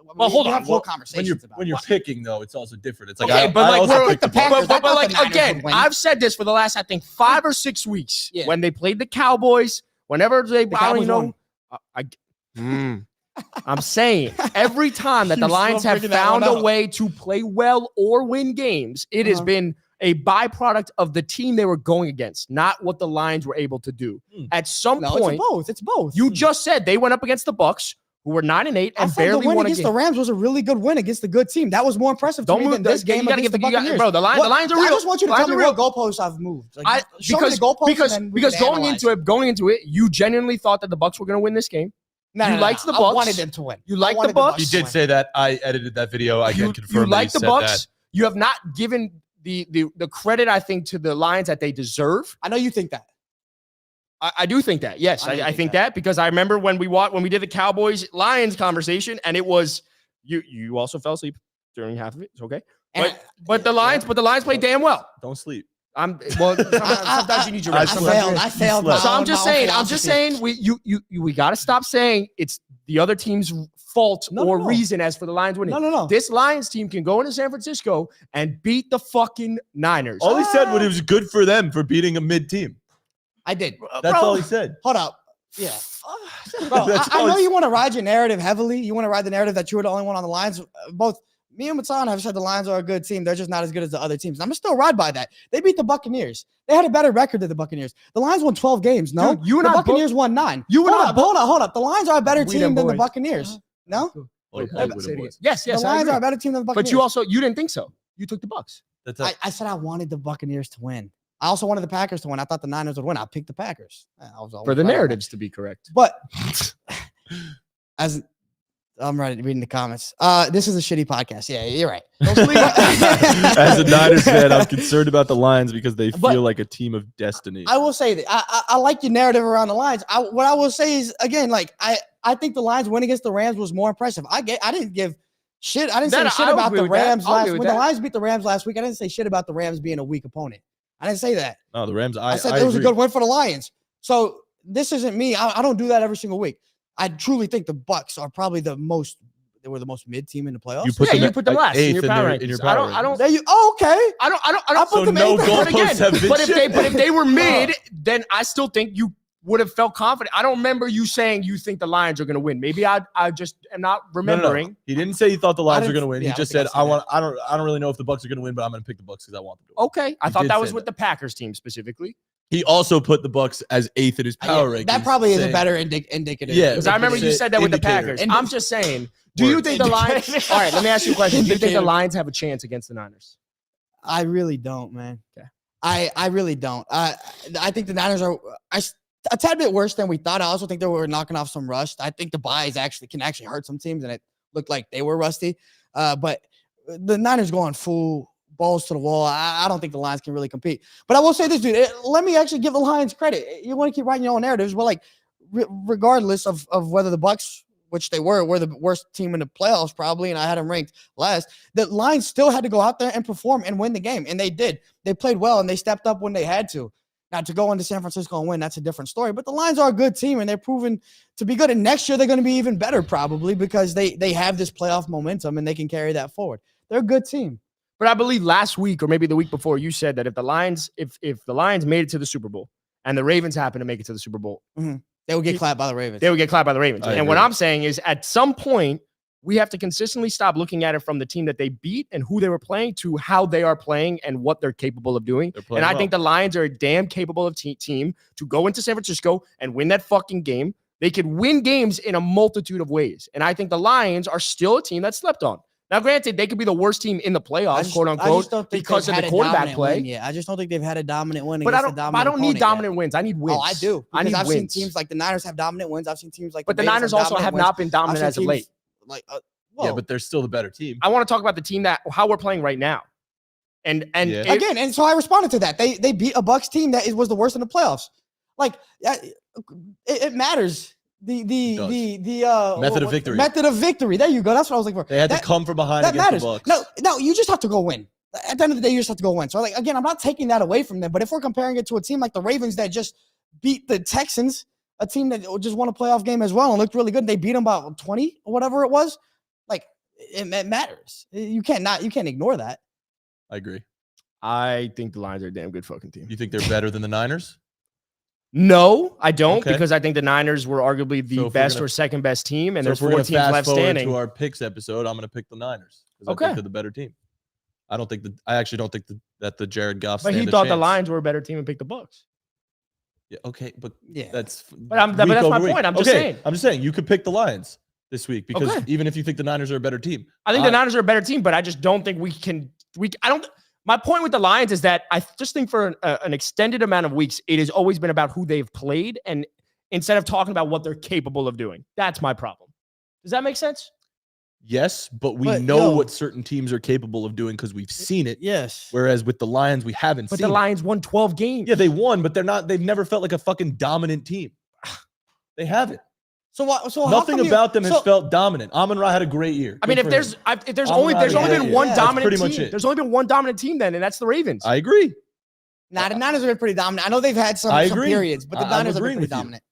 hold we on. have whole When conversations about you're it. picking though, it's also different. It's like Okay, but like, also I picked picked the Packers. but I thought like the Niners again, would win. I've said this for the last, I think, 5 or 6 weeks. Yeah. When they played the Cowboys, whenever they, The I don't Cowboys know. I'm saying every time that the You Lions still have figuring that one found a out. way to play well or win games, it has been a byproduct of the team they were going against, not what the Lions were able to do. At some point, it's both. You just said they went up against the Bucs, who were 9-8 and barely won against the Rams was a really good win against the good team. That was more impressive to me than this game against the Buccaneers. Bro, the Lions are real. I just want you to tell me what goalposts I've moved. Because going into it, you genuinely thought that the Bucs were going to win this game. You liked the Bucs. I wanted them to win. You liked the Bucs. He did say that. I edited that video. I can confirm. You liked the Bucs. You have not given the credit, I think, to the Lions that they deserve. I know you think that. I do think that. Yes, I think that because I remember when we did the Cowboys-Lions conversation, and it was you also fell asleep during half of it. It's okay. But the Lions played damn well. Don't sleep. Sometimes you need your rest. I failed. So I'm just saying we got to stop saying it's the other team's fault or reason as for the Lions winning. No. This Lions team can go into San Francisco and beat the fucking Niners. All he said was it was good for them for beating a mid team. I did. That's all he said. Hold up. Yeah. Bro, I know you want to ride your narrative heavily. You want to ride the narrative that you were the only one on the Lions. Both me and Matan have said the Lions are a good team. They're just not as good as the other teams. I'm going to still ride by that. They beat the Buccaneers. They had a better record than the Buccaneers. The Lions won 12 games. No, dude, the Buccaneers won 9. Hold up. The Lions are a better team than the Buccaneers. No? Yes. The Lions are a better team than the Buccaneers. But you didn't think so. You took the Bucs. I said I wanted the Buccaneers to win. I also wanted the Packers to win. I thought the Niners would win. I picked the Packers. For the narratives to be correct. But as I'm reading the comments. This is a shitty podcast. Yeah, you're right. As a Niners fan, I'm concerned about the Lions because they feel like a team of destiny. I will say that I like your narrative around the Lions. What I will say is, again, like I think the Lions win against the Rams was more impressive. I didn't give shit. I didn't say shit about the Rams last week. When the Lions beat the Rams last week, I didn't say shit about the Rams being a weak opponent. I didn't say that. No, the Rams. I said it was a good win for the Lions. So this isn't me. I don't do that every single week. I truly think the Bucs are probably the most mid team in the playoffs. You put them last in your power rankings. Okay. I put them no goalposts have been but if they were mid, then I still think you would have felt confident. I don't remember you saying you think the Lions are going to win. Maybe I just am not remembering. No. He didn't say he thought the Lions were going to win. He just said I don't really know if the Bucs are going to win, but I'm going to pick the Bucs because I want them to win. Okay, I thought that was with the Packers team specifically. He also put the Bucs as 8th in his power rankings. That probably is a better indicative. Yeah, because I remember you said that with the Packers. I'm just saying. Do you think the Lions? All right, let me ask you a question. Do you think the Lions have a chance against the Niners? I really don't, man. Okay. I really don't. I think the Niners are a tad bit worse than we thought. I also think they were knocking off some rust. I think the buys can actually hurt some teams, and it looked like they were rusty. But the Niners going full balls to the wall. I don't think the Lions can really compete. But I will say this, dude. Let me actually give the Lions credit. You want to keep writing your own narratives, but like regardless of whether the Bucs, which they were the worst team in the playoffs probably, and I had them ranked last, the Lions still had to go out there and perform and win the game, and they did. They played well, and they stepped up when they had to. Now, to go into San Francisco and win, that's a different story. But the Lions are a good team, and they're proven to be good. And next year, they're going to be even better probably because they have this playoff momentum, and they can carry that forward. They're a good team. But I believe last week or maybe the week before, you said that if the Lions made it to the Super Bowl and the Ravens happened to make it to the Super Bowl, they would get clapped by the Ravens. They would get clapped by the Ravens. And what I'm saying is at some point, we have to consistently stop looking at it from the team that they beat and who they were playing to how they are playing and what they're capable of doing. And I think the Lions are a damn capable of team to go into San Francisco and win that fucking game. They could win games in a multitude of ways. And I think the Lions are still a team that slept on. Now, granted, they could be the worst team in the playoffs, quote unquote, because of the quarterback play. Yeah, I just don't think they've had a dominant win. But I don't need dominant wins. I need wins. Oh, I do. I need I've wins. seen teams like the Niners have dominant wins. I've seen teams like the Niners also have not been dominant as of late. Yeah, but they're still the better team. I want to talk about the team how we're playing right now. And so I responded to that. They beat a Bucs team that was the worst in the playoffs. Like it matters. The method of victory. Method of victory. There you go. That's what I was looking for. They had to come from behind against the Bucs. No, you just have to go win. At the end of the day, you just have to go win. So, again, I'm not taking that away from them. But if we're comparing it to a team like the Ravens that just beat the Texans, a team that just won a playoff game as well and looked really good, and they beat them by 20 or whatever it was, like it matters. You can't ignore that. I agree. I think the Lions are a damn good fucking team. You think they're better than the Niners? No, I don't, because I think the Niners were arguably the best or second best team, and there's 4 teams left standing. To our picks episode, I'm going to pick the Niners because I think they're the better team. I actually don't think that the Jared Goff. But he thought the Lions were a better team and picked the Bucs. Yeah, okay, but that's that's my point. I'm just saying you could pick the Lions this week because even if you think the Niners are a better team, I think the Niners are a better team, but I just don't think we can. My point with the Lions is that I just think for an extended amount of weeks, it has always been about who they've played, and instead of talking about what they're capable of doing. That's my problem. Does that make sense? Yes, but we know what certain teams are capable of doing because we've seen it. Yes. Whereas with the Lions, we haven't seen it. But the Lions won 12 games. Yeah, they won, but they've never felt like a fucking dominant team. They haven't. So nothing about them has felt dominant. Amon-Ra had a great year. I mean, if there's only been one dominant team, there's only been one dominant team then, and that's the Ravens. I agree. Nah, the Niners have been pretty dominant. I know they've had some periods, but the Niners have been pretty dominant.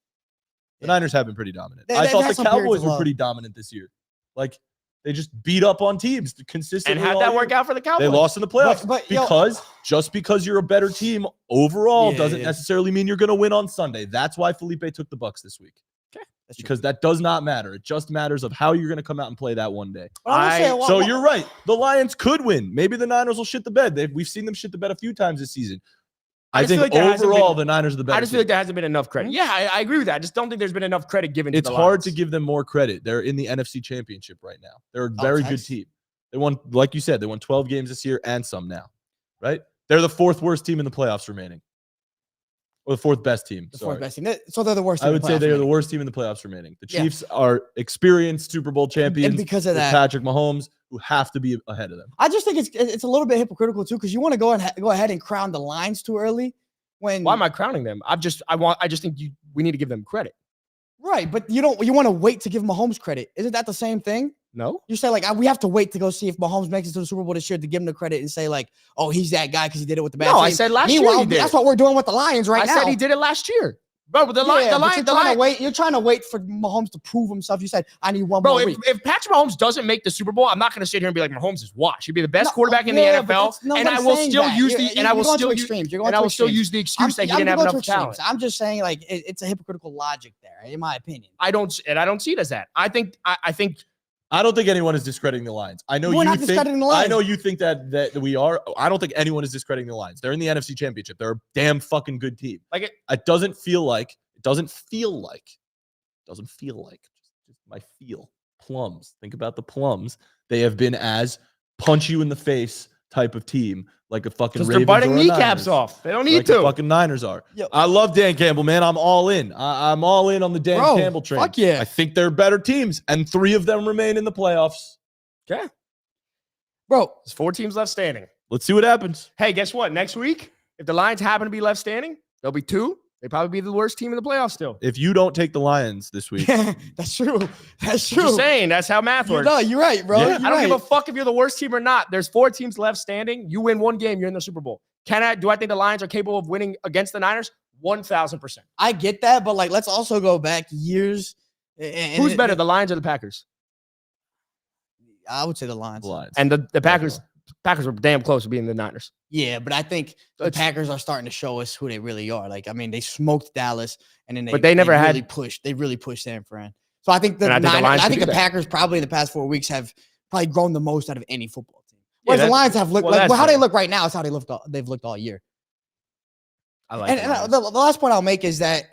The Niners have been pretty dominant. I thought the Cowboys were pretty dominant this year. Like, they just beat up on teams consistently. And how'd that work out for the Cowboys? They lost in the playoffs. Just because you're a better team overall doesn't necessarily mean you're going to win on Sunday. That's why Felipe took the Bucs this week. Okay. Because that does not matter. It just matters of how you're going to come out and play that one day. So you're right. The Lions could win. Maybe the Niners will shit the bed. We've seen them shit the bed a few times this season. I think like overall the Niners are the best. I just feel like there hasn't been enough credit. Yeah, I agree with that. I just don't think there's been enough credit given to the Lions. It's hard to give them more credit. They're in the NFC Championship right now. They're a very good team. They won, like you said, they won 12 games this year and some now, right? They're the fourth worst team in the playoffs remaining. Or the fourth best team. Fourth best team. So they're the worst team. I would say they're the worst team in the playoffs remaining. The Chiefs are experienced Super Bowl champions. And because of that, Patrick Mahomes, who have to be ahead of them. I just think it's a little bit hypocritical too, because you want to go ahead and crown the Lions too early. Why am I crowning them? I just think we need to give them credit. Right, but you want to wait to give Mahomes credit. Isn't that the same thing? No. You say, like, we have to wait to go see if Mahomes makes it to the Super Bowl this year to give him the credit and say, like, oh, he's that guy because he did it with the bad team. I said last year he did. That's what we're doing with the Lions now. I said he did it last year. Bro, the Lions. You're trying to wait for Mahomes to prove himself. You said, I need one more week. If Patrick Mahomes doesn't make the Super Bowl, I'm not going to sit here and be like, Mahomes is washed. He'd be the best quarterback in the NFL. And I will still use the excuse that he didn't have enough talent. I'm just saying, like, it's a hypocritical logic there, in my opinion. I don't see it as that. I don't think anyone is discrediting the Lions. I know you think that we are. I don't think anyone is discrediting the Lions. They're in the NFC Championship. They're a damn fucking good team. Like it doesn't feel like just my feel. Plums. Think about the Plums. They have been as punch you in the face type of team, like a fucking Ravens. They're biting kneecaps off. They don't need to. The fucking Niners are. Yep. I love Dan Campbell, man. I'm all in. I'm all in on the Dan Campbell train. Fuck yeah. I think they're better teams, and 3 of them remain in the playoffs. Okay. Bro, there's 4 teams left standing. Let's see what happens. Hey, guess what? Next week, if the Lions happen to be left standing, there'll be 2. They'd probably be the worst team in the playoffs still. If you don't take the Lions this week. That's true. That's true. I'm just saying, that's how math works. No, you're right, bro. Yeah. I don't give a fuck if you're the worst team or not. There's 4 teams left standing. You win 1 game, you're in the Super Bowl. Do I think the Lions are capable of winning against the Niners? 1,000%. I get that, but like, let's also go back years. Who's better, the Lions or the Packers? I would say the Lions. And the Packers. Packers were damn close to being the Niners. Yeah, but I think the Packers are starting to show us who they really are. Like, I mean, they smoked Dallas, and then they really pushed San Fran. So I think the Packers probably in the past 4 weeks have probably grown the most out of any football team. Whereas the Lions have looked how they look right now is how they've looked all year. I like the last point I'll make is that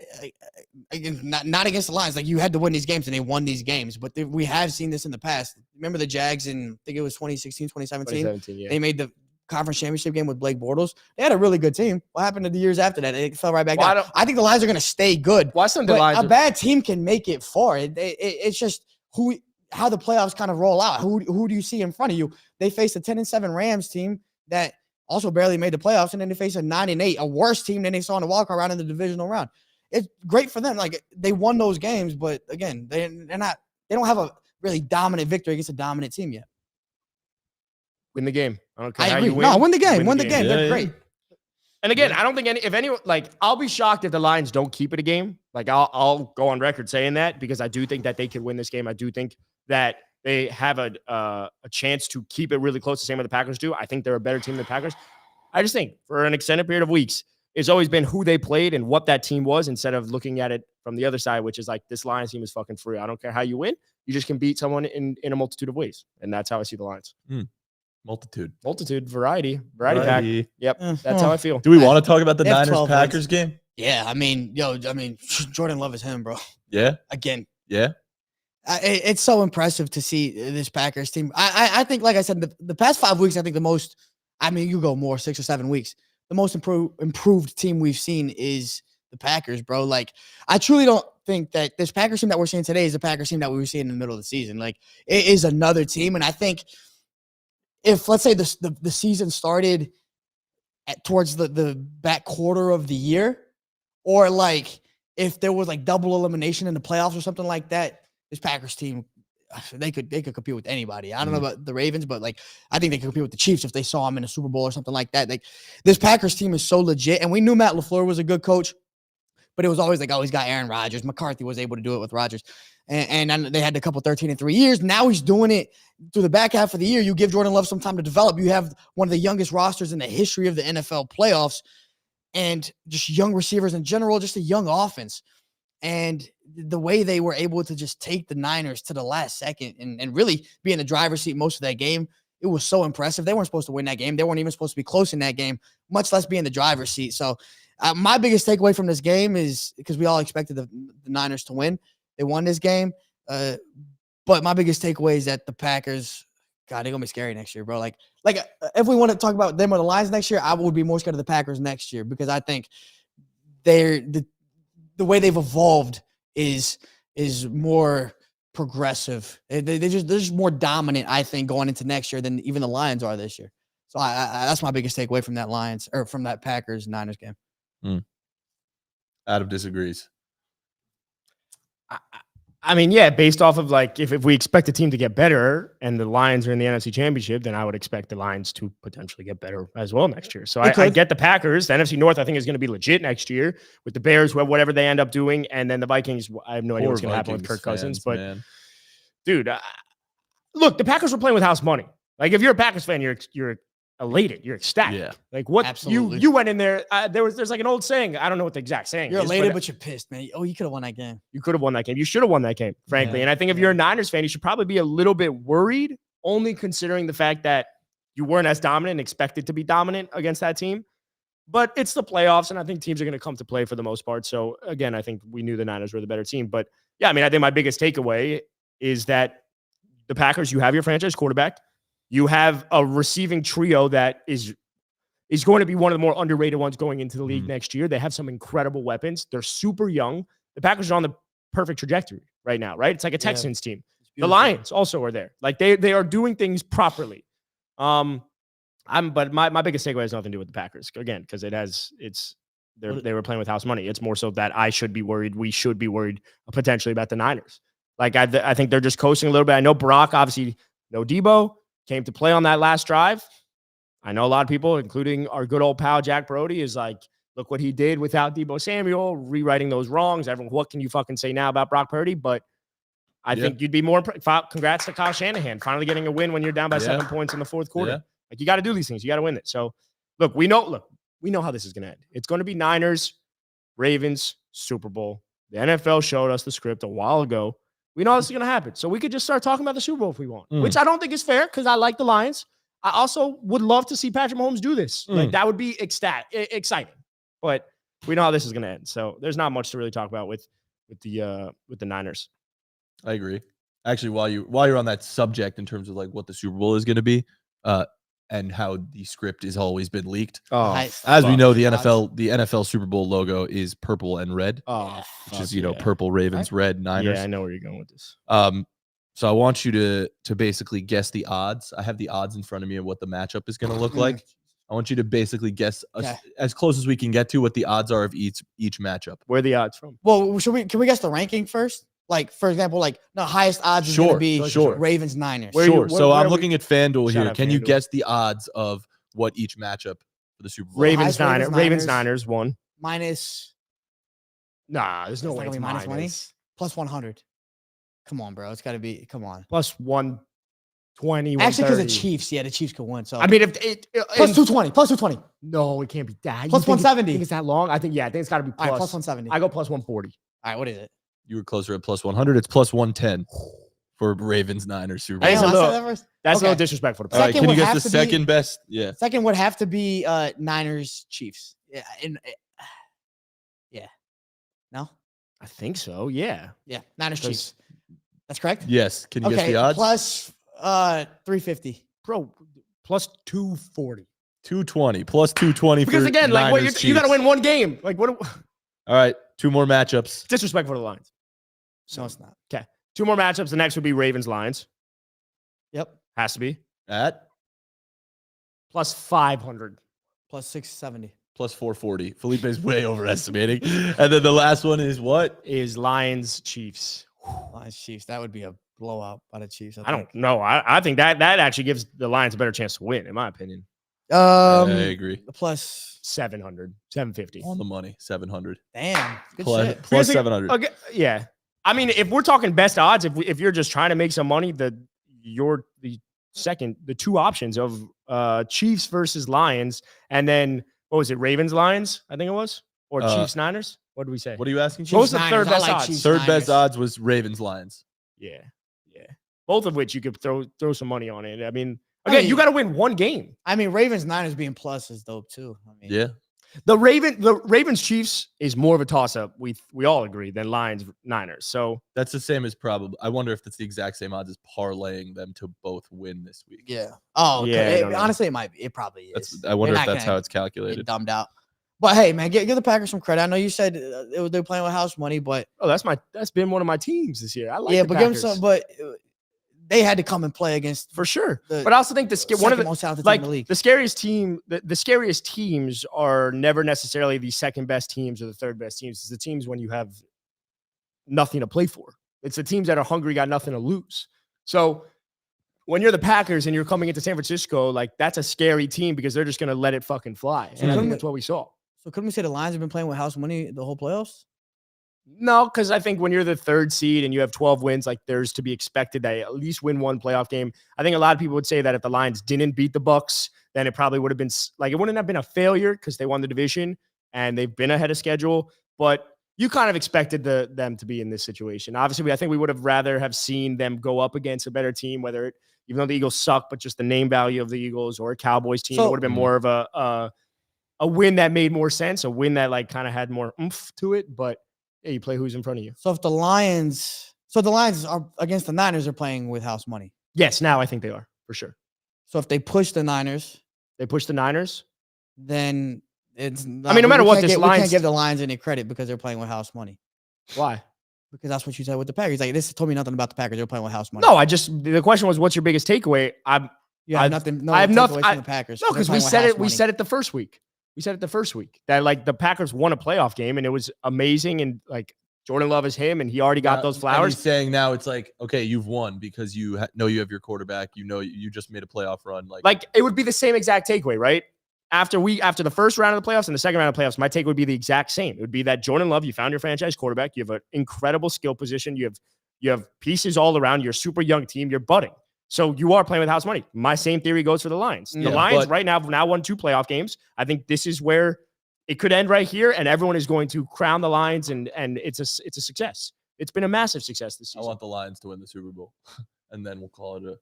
not against the Lions. Like, you had to win these games, and they won these games. But we have seen this in the past. Remember the Jags in, I think it was 2016, 2017? Yeah. They made the conference championship game with Blake Bortles. They had a really good team. What happened to the years after that? It fell right back down. I think the Lions are going to stay good. A bad team can make it far. It's just how the playoffs kind of roll out. Who do you see in front of you? They faced a 10-7 Rams team that also barely made the playoffs, and then they face a 9-8, a worse team than they saw in the wildcard round in the divisional round. It's great for them. Like, they won those games, but again, they don't have a really dominant victory against a dominant team yet. Win the game. I don't care. I how agree. You win. No, win the game. Win the game. They're great. And again, I don't think I'll be shocked if the Lions don't keep it a game. Like, I'll go on record saying that, because I do think that they could win this game. I do think that they have a chance to keep it really close, the same way the Packers do. I think they're a better team than the Packers. I just think for an extended period of weeks, it's always been who they played and what that team was, instead of looking at it from the other side, which is like, this Lions team is fucking free. I don't care how you win. You just can beat someone in a multitude of ways. And that's how I see the Lions. Multitude, variety pack. Yep, that's how I feel. Do we want to talk about the They have Niners 12 Packers game? Yeah, I mean, Jordan Love is him, bro. Yeah. Again. Yeah. It's so impressive to see this Packers team. I think, like I said, the past 5 weeks, I think the most, I mean, you go more 6 or 7 weeks, the most improved team we've seen is the Packers, bro. Like, I truly don't think that this Packers team that we're seeing today is the Packers team that we were seeing in the middle of the season. Like, it is another team. And I think if, let's say, the season started towards the back quarter of the year, or like if there was like double elimination in the playoffs or something like that, this Packers team, they could compete with anybody. I don't know about the Ravens, but like I think they could compete with the Chiefs if they saw them in a Super Bowl or something like that. Like this Packers team is so legit, and we knew Matt LaFleur was a good coach, but it was always like, oh, he's got Aaron Rodgers. McCarthy was able to do it with Rodgers, and they had a couple 13-3 years. Now he's doing it through the back half of the year. You give Jordan Love some time to develop. You have one of the youngest rosters in the history of the NFL playoffs, and just young receivers in general, just a young offense. And the way they were able to just take the Niners to the last second and really be in the driver's seat most of that game, it was so impressive. They weren't supposed to win that game. They weren't even supposed to be close in that game, much less be in the driver's seat. So my biggest takeaway from this game is, because we all expected the Niners to win. They won this game. But my biggest takeaway is that the Packers, God, they're going to be scary next year, bro. Like if we want to talk about them or the Lions next year, I would be more scared of the Packers next year, because I think the way they've evolved is more progressive. They're just more dominant, I think, going into next year than even the Lions are this year. So that's my biggest takeaway from that Packers Niners game. Adam disagrees. I mean, yeah, based off of like if we expect the team to get better and the Lions are in the NFC Championship, then I would expect the Lions to potentially get better as well next year. So I get the Packers. The NFC North, I think, is going to be legit next year with the Bears, whatever they end up doing, and then the Vikings. I have no idea what's going to happen with Kirk Cousins, but dude, look, the Packers were playing with house money. Like if you're a Packers fan, you're elated, you're ecstatic. Yeah. Like what? Absolutely. You went in there. There's like an old saying. I don't know what the exact saying you're is. You're elated, but you're pissed, man. Oh, you could have won that game. You could have won that game. You should have won that game, frankly. And I think if you're a Niners fan, you should probably be a little bit worried, only considering the fact that you weren't as dominant and expected to be dominant against that team. But it's the playoffs, and I think teams are going to come to play for the most part. So again, I think we knew the Niners were the better team. But yeah, I mean, I think my biggest takeaway is that the Packers, you have your franchise quarterback. You have a receiving trio that is going to be one of the more underrated ones going into the league next year. They have some incredible weapons. They're super young. The Packers are on the perfect trajectory right now, right? It's like a Texans team. The Lions also are there. Like they are doing things properly. But my biggest takeaway has nothing to do with the Packers again, because they were playing with house money. It's more so that I should be worried. We should be worried potentially about the Niners. Like I think they're just coasting a little bit. I know Brock, obviously, no Debo, came to play on that last drive. I know a lot of people, including our good old pal Jack Brody, is like, look what he did without Debo Samuel, rewriting those wrongs. Everyone, what can you fucking say now about Brock Purdy? But I think you'd be more. Congrats to Kyle Shanahan, finally getting a win when you're down by 7 points in the fourth quarter. Yeah. Like you got to do these things. You got to win it. So we know how this is going to end. It's going to be Niners, Ravens, Super Bowl. The NFL showed us the script a while ago. We know this is going to happen. So we could just start talking about the Super Bowl if we want, which I don't think is fair because I like the Lions. I also would love to see Patrick Mahomes do this. Like that would be exciting. But we know how this is going to end. So there's not much to really talk about with the Niners. I agree. Actually, while you're on that subject in terms of like what the Super Bowl is going to be, and how the script has always been leaked. As we know, the NFL Super Bowl logo is purple and red. Which is purple Ravens, red Niners. Yeah, I know where you're going with this. So I want you to basically guess the odds. I have the odds in front of me of what the matchup is going to look like. I want you to basically guess as close as we can get to what the odds are of each matchup. Where are the odds from? Well, can we guess the ranking first? Like, for example, like the highest odds is going to be Ravens Niners. So I'm looking at FanDuel here. Can you guess the odds of what each matchup for the Super Bowl? Ravens Niners won. Minus. Nah, there's no way it's minus 20. Plus 100. Come on, bro. It's got to be. Come on. Plus 120. Actually, because the Chiefs. Yeah, the Chiefs could win. So I mean, if it plus 220. Plus 220. No, it can't be that. Plus 170. Think it's that long? I think it's got to be plus. All right, plus 170. I go plus 140. All right, what is it? You were closer at plus 100. It's plus 110. for Ravens Niners Super I Bowl. think Damn, it's a I said little- that first? That's a Okay. little disrespectful. To All right, Second can you would guess have the to be- second best? Yeah. Second would have to be Niners Chiefs. Yeah. No. I think so. Yeah. Yeah. Niners 'Cause- Chiefs. That's correct. Yes. Can you guess Okay. the odds? Plus 350. Bro, plus 240. 220 plus 220 Because for again, like what Niners, you got to Chiefs. win one game. Like what? All right, 2 more matchups. Disrespectful to the Lions. No, it's not. 2 more matchups. The next would be Ravens Lions. Yep. Has to be At plus 500. Plus 670. plus 440. Felipe is way overestimating. And then the last one is what? Is Lions Chiefs. Lions Chiefs. That would be a blowout by the Chiefs. I don't know. I think that actually gives the Lions a better chance to win, in my opinion. I agree. Plus 700, 750. On the money, 700. damn. Good Plus, shit. plus Because, 700. Okay, yeah. I mean, if we're talking best odds, if you're just trying to make some money, the 2 options of Chiefs versus Lions, and then what was it, Ravens Lions? I think it was, or Chiefs Niners. What did we say? What are you asking? What was the Niners. third I best like odds? Chiefs. Third best Niners. odds was Ravens Lions. Yeah. Both of which you could throw some money on it. I mean, again, mean- you got to win one game. I mean, Ravens Niners being plus is dope too. I mean, Yeah. The Ravens Chiefs is more of a toss up. We all agree than Lions Niners. So That's the same as probably. I wonder if that's the exact same odds as parlaying them to both win this week. Yeah. Oh, okay. Yeah, I don't know. Honestly, it might be. It probably is. I wonder They're if not that's gonna how it's get calculated. dumbed out. But hey, man, give the Packers some credit. I know you said they're playing with house money, but that's been one of my teams this year. I like yeah, the but give them Packers. some. But they had to come and play against For sure. the But I also think one of the most talented team like in the league. the scariest team, the scariest teams are never necessarily the second best teams or the third best teams. It's the teams when you have nothing to play for. It's the teams that are hungry, got nothing to lose. So when you're the Packers and you're coming into San Francisco, like that's a scary team because they're just gonna let it fucking fly. And I couldn't think we- that's what we saw. So couldn't we say the Lions have been playing with house money the whole playoffs? No, because I think when you're the third seed and you have 12 wins, like there's to be expected that you at least win one playoff game. I think a lot of people would say that if the Lions didn't beat the Bucks, then it probably would have been like it wouldn't have been a failure because they won the division and they've been ahead of schedule. But you kind of expected them to be in this situation. Obviously, I think we would have rather have seen them go up against a better team, even though the Eagles suck, but just the name value of the Eagles or a Cowboys team, it would have been more of a win that made more sense, a win that like kind of had more oomph to it. But yeah, you play who's in front of you. So if the Lions are against the Niners, are playing with house money. Yes, now I think they are for sure. So if they push the Niners, They push the Niners. then it's. no matter what, we Lions- can't give the Lions any credit because they're playing with house money. Why? Because that's what you said with the Packers. Like this told me nothing about the Packers. They're playing with house money. No, the question was, what's your biggest takeaway? you have I've- nothing. No, I have nothing- takeaways from the Packers. No, they're because we playing with said house it. We money. said it the first week. We said it the first week that like the Packers won a playoff game and it was amazing and like Jordan Love is him and he already got those And flowers. he's saying now it's like, okay, you've won because you know you have your quarterback. You know you just made a playoff run. Like it would be the same exact takeaway, right? After the first round of the playoffs and the second round of playoffs, my take would be the exact same. It would be that Jordan Love, you found your franchise quarterback. You have an incredible skill position. You have pieces all around. You're a super young team. You're budding. So you are playing with house money. My same theory goes for the Lions. The Yeah, Lions but- right now have now won 2 playoff games. I think this is where it could end right here, and everyone is going to crown the Lions, and it's a success. It's been a massive success this I season. want the Lions to win the Super Bowl, and then we'll call it a.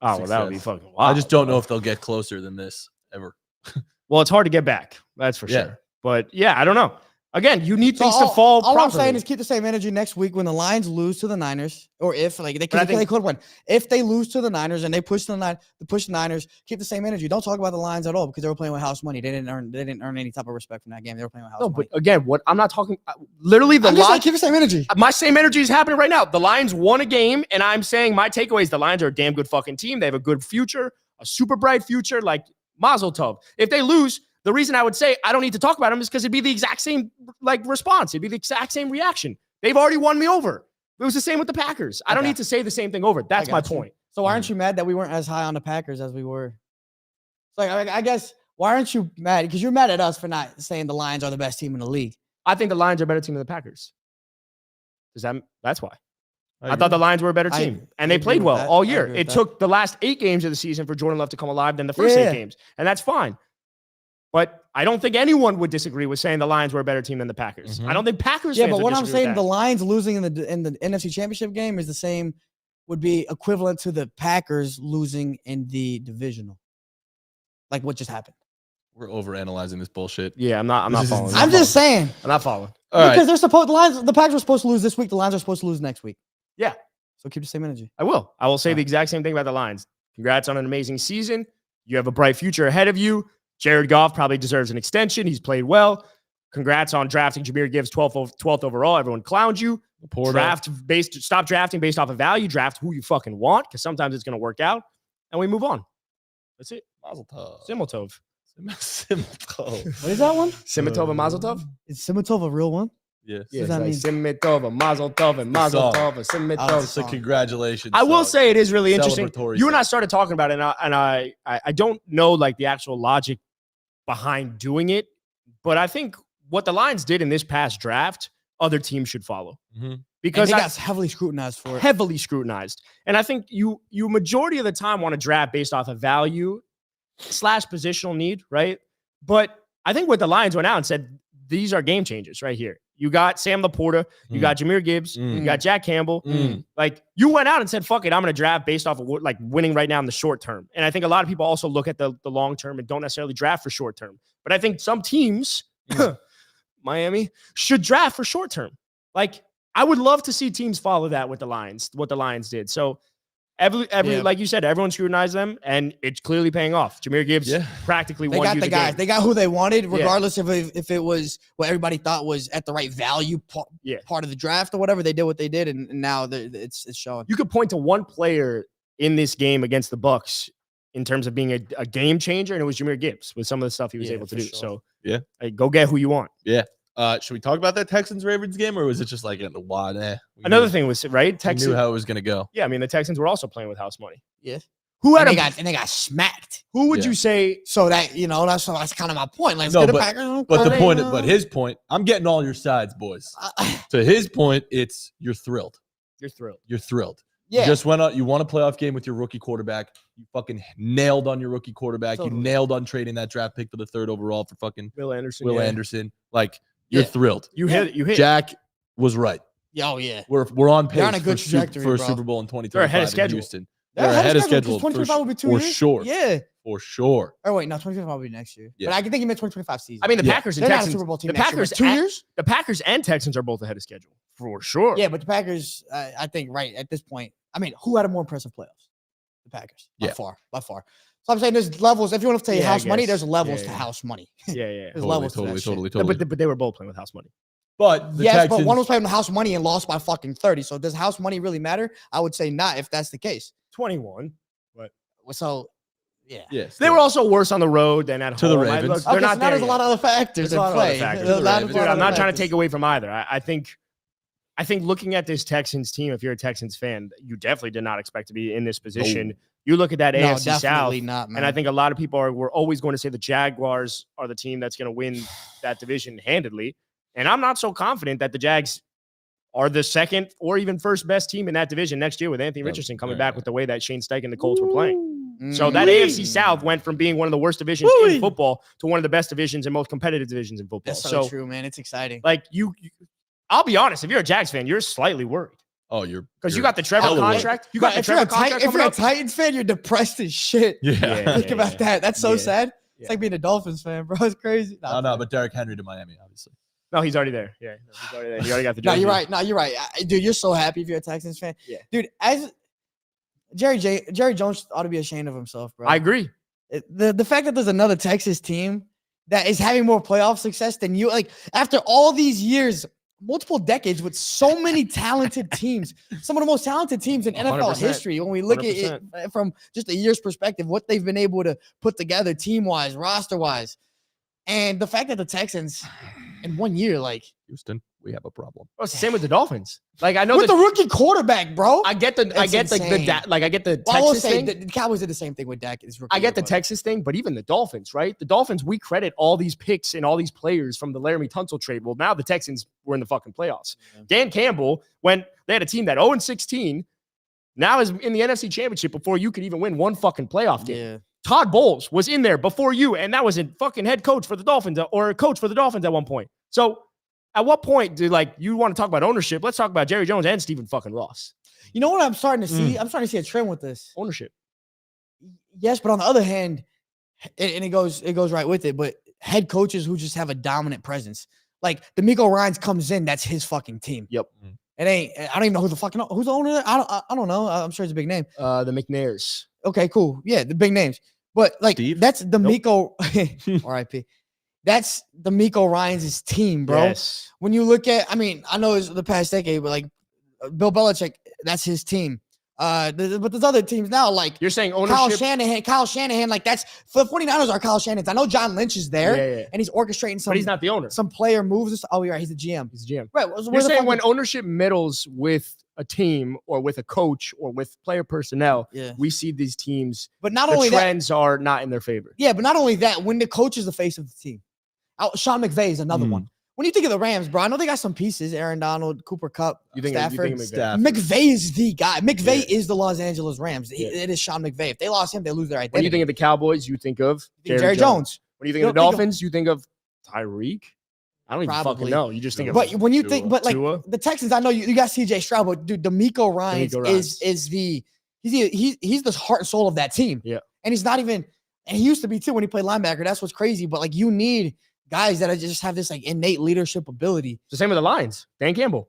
Oh, well, that would be success. fucking wild. I just don't know if they'll get closer than this ever. Well, it's hard to get back. That's for Yeah. sure. But yeah, I don't know. Again, you need So things to fall. All I'm properly. saying is keep the same energy next week when the Lions lose to the Niners, or if like But I they think- could win. If they lose to the Niners and they push the Niners, keep the same energy. Don't talk about the Lions at all because they were playing with house money. They didn't earn any type of respect from that game. They were playing with house No, money. but again, what I'm not talking. Literally, the I'm just Lions. keep the same energy. My same energy is happening right now. The Lions won a game, and I'm saying my takeaway is the Lions are a damn good fucking team. They have a good future, a super bright future, like Mazel Tov. If they lose, the reason I would say I don't need to talk about them is because it'd be the exact same like response. It'd be the exact same reaction. They've already won me over. It was the same with the Packers. I don't Okay. need to say the same thing over. That's my got you. point. So why aren't you mad that we weren't as high on the Packers as we were? Like I guess why aren't you mad? Because you're mad at us for not saying the Lions are the best team in the league. I think the Lions are a better team than the Packers. That's why. I agree. thought the Lions were a better I team, and they agree played with well that. all I year. agree with It that. took the last 8 games of the season for Jordan Love to come alive than the first Yeah. 8 games, and that's fine. But I don't think anyone would disagree with saying the Lions were a better team than the Packers. Mhm. I don't think Packers. Yeah, fans but would what I'm disagree with saying, the that. Lions losing in the NFC Championship game is the same would be equivalent to the Packers losing in the divisional. Like what just happened. We're overanalyzing this bullshit. Yeah, I'm not following. I'm just saying. I'm not following. All because right. the Packers are supposed to lose this week. The Lions are supposed to lose next week. Yeah. So keep the same energy. I will. I will say the exact same thing about the Lions. Congrats on an amazing season. You have a bright future ahead of you. Jared Goff probably deserves an extension. He's played well. Congrats on drafting Jahmyr Gibbs 12th overall. Everyone clowned you. Stop drafting based off of value. Draft who you fucking want because sometimes it's going to work out. And we move on. That's it. Mazel tov. Similtov. Similtov. What is that one? Simitov and Mazel Tov? Is Simitov a real one? Yes. Yeah, does that mean? Simitov and Mazel Tov and Mazel Tov and Simitov. It's a congratulations. I will say it is really interesting. Celebratory You and I song. started talking about it, and I don't know like the actual logic behind doing it, but I think what the Lions did in this past draft, other teams should follow. Mhm. Because And they got heavily scrutinized for it. heavily scrutinized. And I think you majority of the time want to draft based off of value / positional need, right? But I think what the Lions went out and said, these are game changers right here. You got Sam Laporta, you got Jahmyr Gibbs, you got Jack Campbell. Like you went out and said, fuck it, I'm going to draft based off of like winning right now in the short term. And I think a lot of people also look at the long term and don't necessarily draft for short term. But I think some teams, Miami, should draft for short term. Like I would love to see teams follow that with the Lions, what the Lions did. So every like you said, everyone scrutinized them, and it's clearly paying off. Jahmyr Gibbs practically They won got you the guys. game. They got who they wanted, regardless if it was what everybody thought was at the right value part of the draft or whatever. They did what they did, and now it's showing. You could point to one player in this game against the Bucs in terms of being a game changer, and it was Jahmyr Gibbs with some of the stuff he was able to do. Sure. So go get who you want. Yeah. Should we talk about that Texans-Ravens game, or was it just like a lot? Another thing was Texans knew how it was going to go. Yeah, I mean the Texans were also playing with house money. Yeah. Who had they got smacked. Who would you say? So that's kind of my point. Like, But his point, I'm getting all your sides, boys. To his point, it's you're thrilled. You're thrilled. You're thrilled. Yeah. You just went out. You won a playoff game with your rookie quarterback. You fucking nailed on your rookie quarterback. Totally. You nailed on trading that draft pick for the 3rd overall for fucking Will Anderson. Anderson. Like you're thrilled. You hit. Jack was right. Oh yeah. We're on pace on a good trajectory, for a bro. Super Bowl in 2025. They're ahead of in schedule. Houston. They're ahead of schedule. for 2025 will be 2 for years. sure. Yeah. For sure. Oh wait, no, 2025 will be next year. Yeah. But I can think he meant 2025 season. I mean, the Packers and They're not a Texans. Super Bowl team The next year, Packers but 2 years. The Packers and Texans are both ahead of schedule for sure. Yeah, but the Packers, I think, right at this point. I mean, who had a more impressive playoffs? The Packers, by far. So I'm saying there's levels. If you want to say house money, there's levels to house money. Yeah. There's levels to that Totally. But they were both playing with house money. But the yes, Texans, but one was playing with house money and lost by fucking 30. So does house money really matter? I would say not if that's the case. 21. So, yeah. yes, They were also worse on the road than at home. To the Ravens. They're not so there there's a lot of other factors There's a at lot of play. other factors. There's a lot of Dude, I'm other not trying to factors. take away from either. I think looking at this Texans team, if you're a Texans fan, you definitely did not expect to be in this position. No. You look at that No, AFC South, definitely not, man. and I think a lot of people were always going to say the Jaguars are the team that's going to win that division handedly. And I'm not so confident that the Jags are the second or even first best team in that division next year with Anthony Richardson coming back with the way that Shane Steichen and the Colts were playing. So that AFC South went from being one of the worst divisions in football to one of the best divisions and most competitive divisions in football. That's so true, man. It's exciting. Like I'll be honest, if you're a Jags fan, you're slightly worried. Oh, you're Because you got the Trevor contract. You got the Trevor contract. If you're a Titans fan, you're depressed as shit. Yeah. Think about that. That's so sad. Yeah. It's like being a Dolphins fan, bro. It's crazy. No, but Derrick Henry to Miami, obviously. No, he's already there. Yeah, he's already there. He already got the No, jersey. you're right. No, you're right. Dude, you're so happy if you're a Texans fan. Yeah. Dude, as Jerry Jones ought to be ashamed of himself, bro. I agree. The fact that there's another Texas team that is having more playoff success than you, like after all these years, multiple decades with so many talented teams, some of the most talented teams in NFL 100%. history. When we look at it from just a year's perspective, what they've been able to put together team-wise, roster-wise. And the fact that the Texans in 1 year, like Houston, we have a problem. Well, it's the same with the Dolphins. Like I know with the rookie quarterback, bro. I get the Texas I will say thing. the Cowboys did the same thing with Dak. I get the Texas thing, but even the Dolphins, right? The Dolphins, we credit all these picks and all these players from the Laramie Tunsil trade. Well, now the Texans were in the fucking playoffs. Yeah. Dan Campbell, when they had a team that 0-16, now is in the NFC Championship before you could even win one fucking playoff game. Yeah. Todd Bowles was in there before you, and that was a fucking head coach for the Dolphins or a coach for the Dolphins at one point. So at what point do you want to talk about ownership? Let's talk about Jerry Jones and Stephen fucking Ross. You know what I'm starting to see? I'm starting to see a trend with this. Ownership. Yes, but on the other hand, and it goes right with it, but head coaches who just have a dominant presence. Like D'Amico Ryans comes in, that's his fucking team. Yep. It ain't. I don't even know who's the owner there. I don't know. I'm sure it's a big name. The McNairs. Okay, cool. Yeah, the big names. But like Steve? that's D'Amico. R.I.P. That's D'Amico Ryans' team, bro. Yes. When you look at, I mean, I know it's the past decade, but like Bill Belichick, that's his team. But there's other teams now, like You're saying ownership. Kyle Shanahan, like that's for the 49ers are Kyle Shanahan's. I know John Lynch is there, and he's orchestrating some. But he's not the owner. Some player moves. Oh, you're right. He's the GM. He's the GM. Right. You're saying when ownership meddles with a team or with a coach or with player personnel, we see these teams. But not only trends are not in their favor. Yeah, but not only that, when the coach is the face of the team, Sean McVay is another one. When you think of the Rams, bro, I know they got some pieces: Aaron Donald, Cooper Kupp, Stafford. McVay is the guy. McVay is the Los Angeles Rams. It is Sean McVay. If they lost him, they lose their identity. When you think of the Cowboys, you think of Jerry Jones. When you think of the Dolphins, you think of Tyreek. I don't even fucking know. You just think of. But when you think, but like the Texans, I know you got C.J. Stroud, but dude, D'Amico Ryans is the he's the heart and soul of that team. Yeah, and he's not even, and he used to be too when he played linebacker. That's what's crazy. But like you need guys that just have this like innate leadership ability. It's the same with the Lions. Dan Campbell.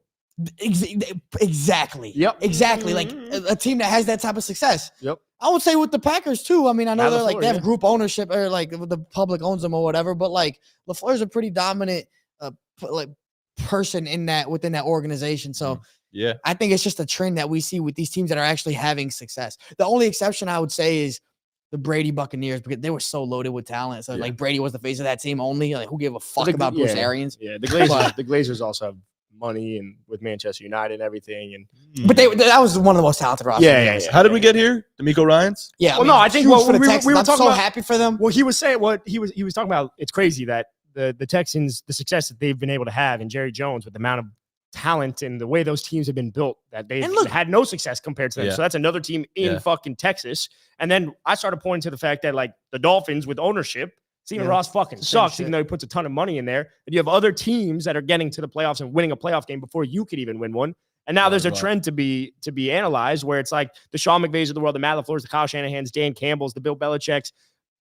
Exactly. Yep. Exactly. Like a team that has that type of success. Yep. I would say with the Packers too. I mean, I know they're like they have group ownership or like the public owns them or whatever, but like LaFleur's a pretty dominant like person within that organization. So yeah, I think it's just a trend that we see with these teams that are actually having success. The only exception I would say is the Brady Buccaneers because they were so loaded with talent. So like Brady was the face of that team only. Like who gave a fuck about Bruce Arians? Yeah, the Glazers also have money and with Manchester United and everything. And but that was one of the most talented rosters. Yeah. How did we get here? D'Amico Ryans? Yeah. Well, I think we were talking I'm so about, happy for them. Well, he was saying what he was talking about. It's crazy that the Texans, the success that they've been able to have, and Jerry Jones with the amount of talent and the way those teams have been built, that they've had no success compared to them. So that's another team in fucking Texas. And then I started pointing to the fact that like the Dolphins with ownership, Stephen Ross fucking sucks, even though he puts a ton of money in there. And you have other teams that are getting to the playoffs and winning a playoff game before you could even win one. And now there's a trend to be analyzed where it's like the Sean McVays of the world, the Matt LaFleur's, the Kyle Shanahan's, Dan Campbell's, the Bill Belichick's.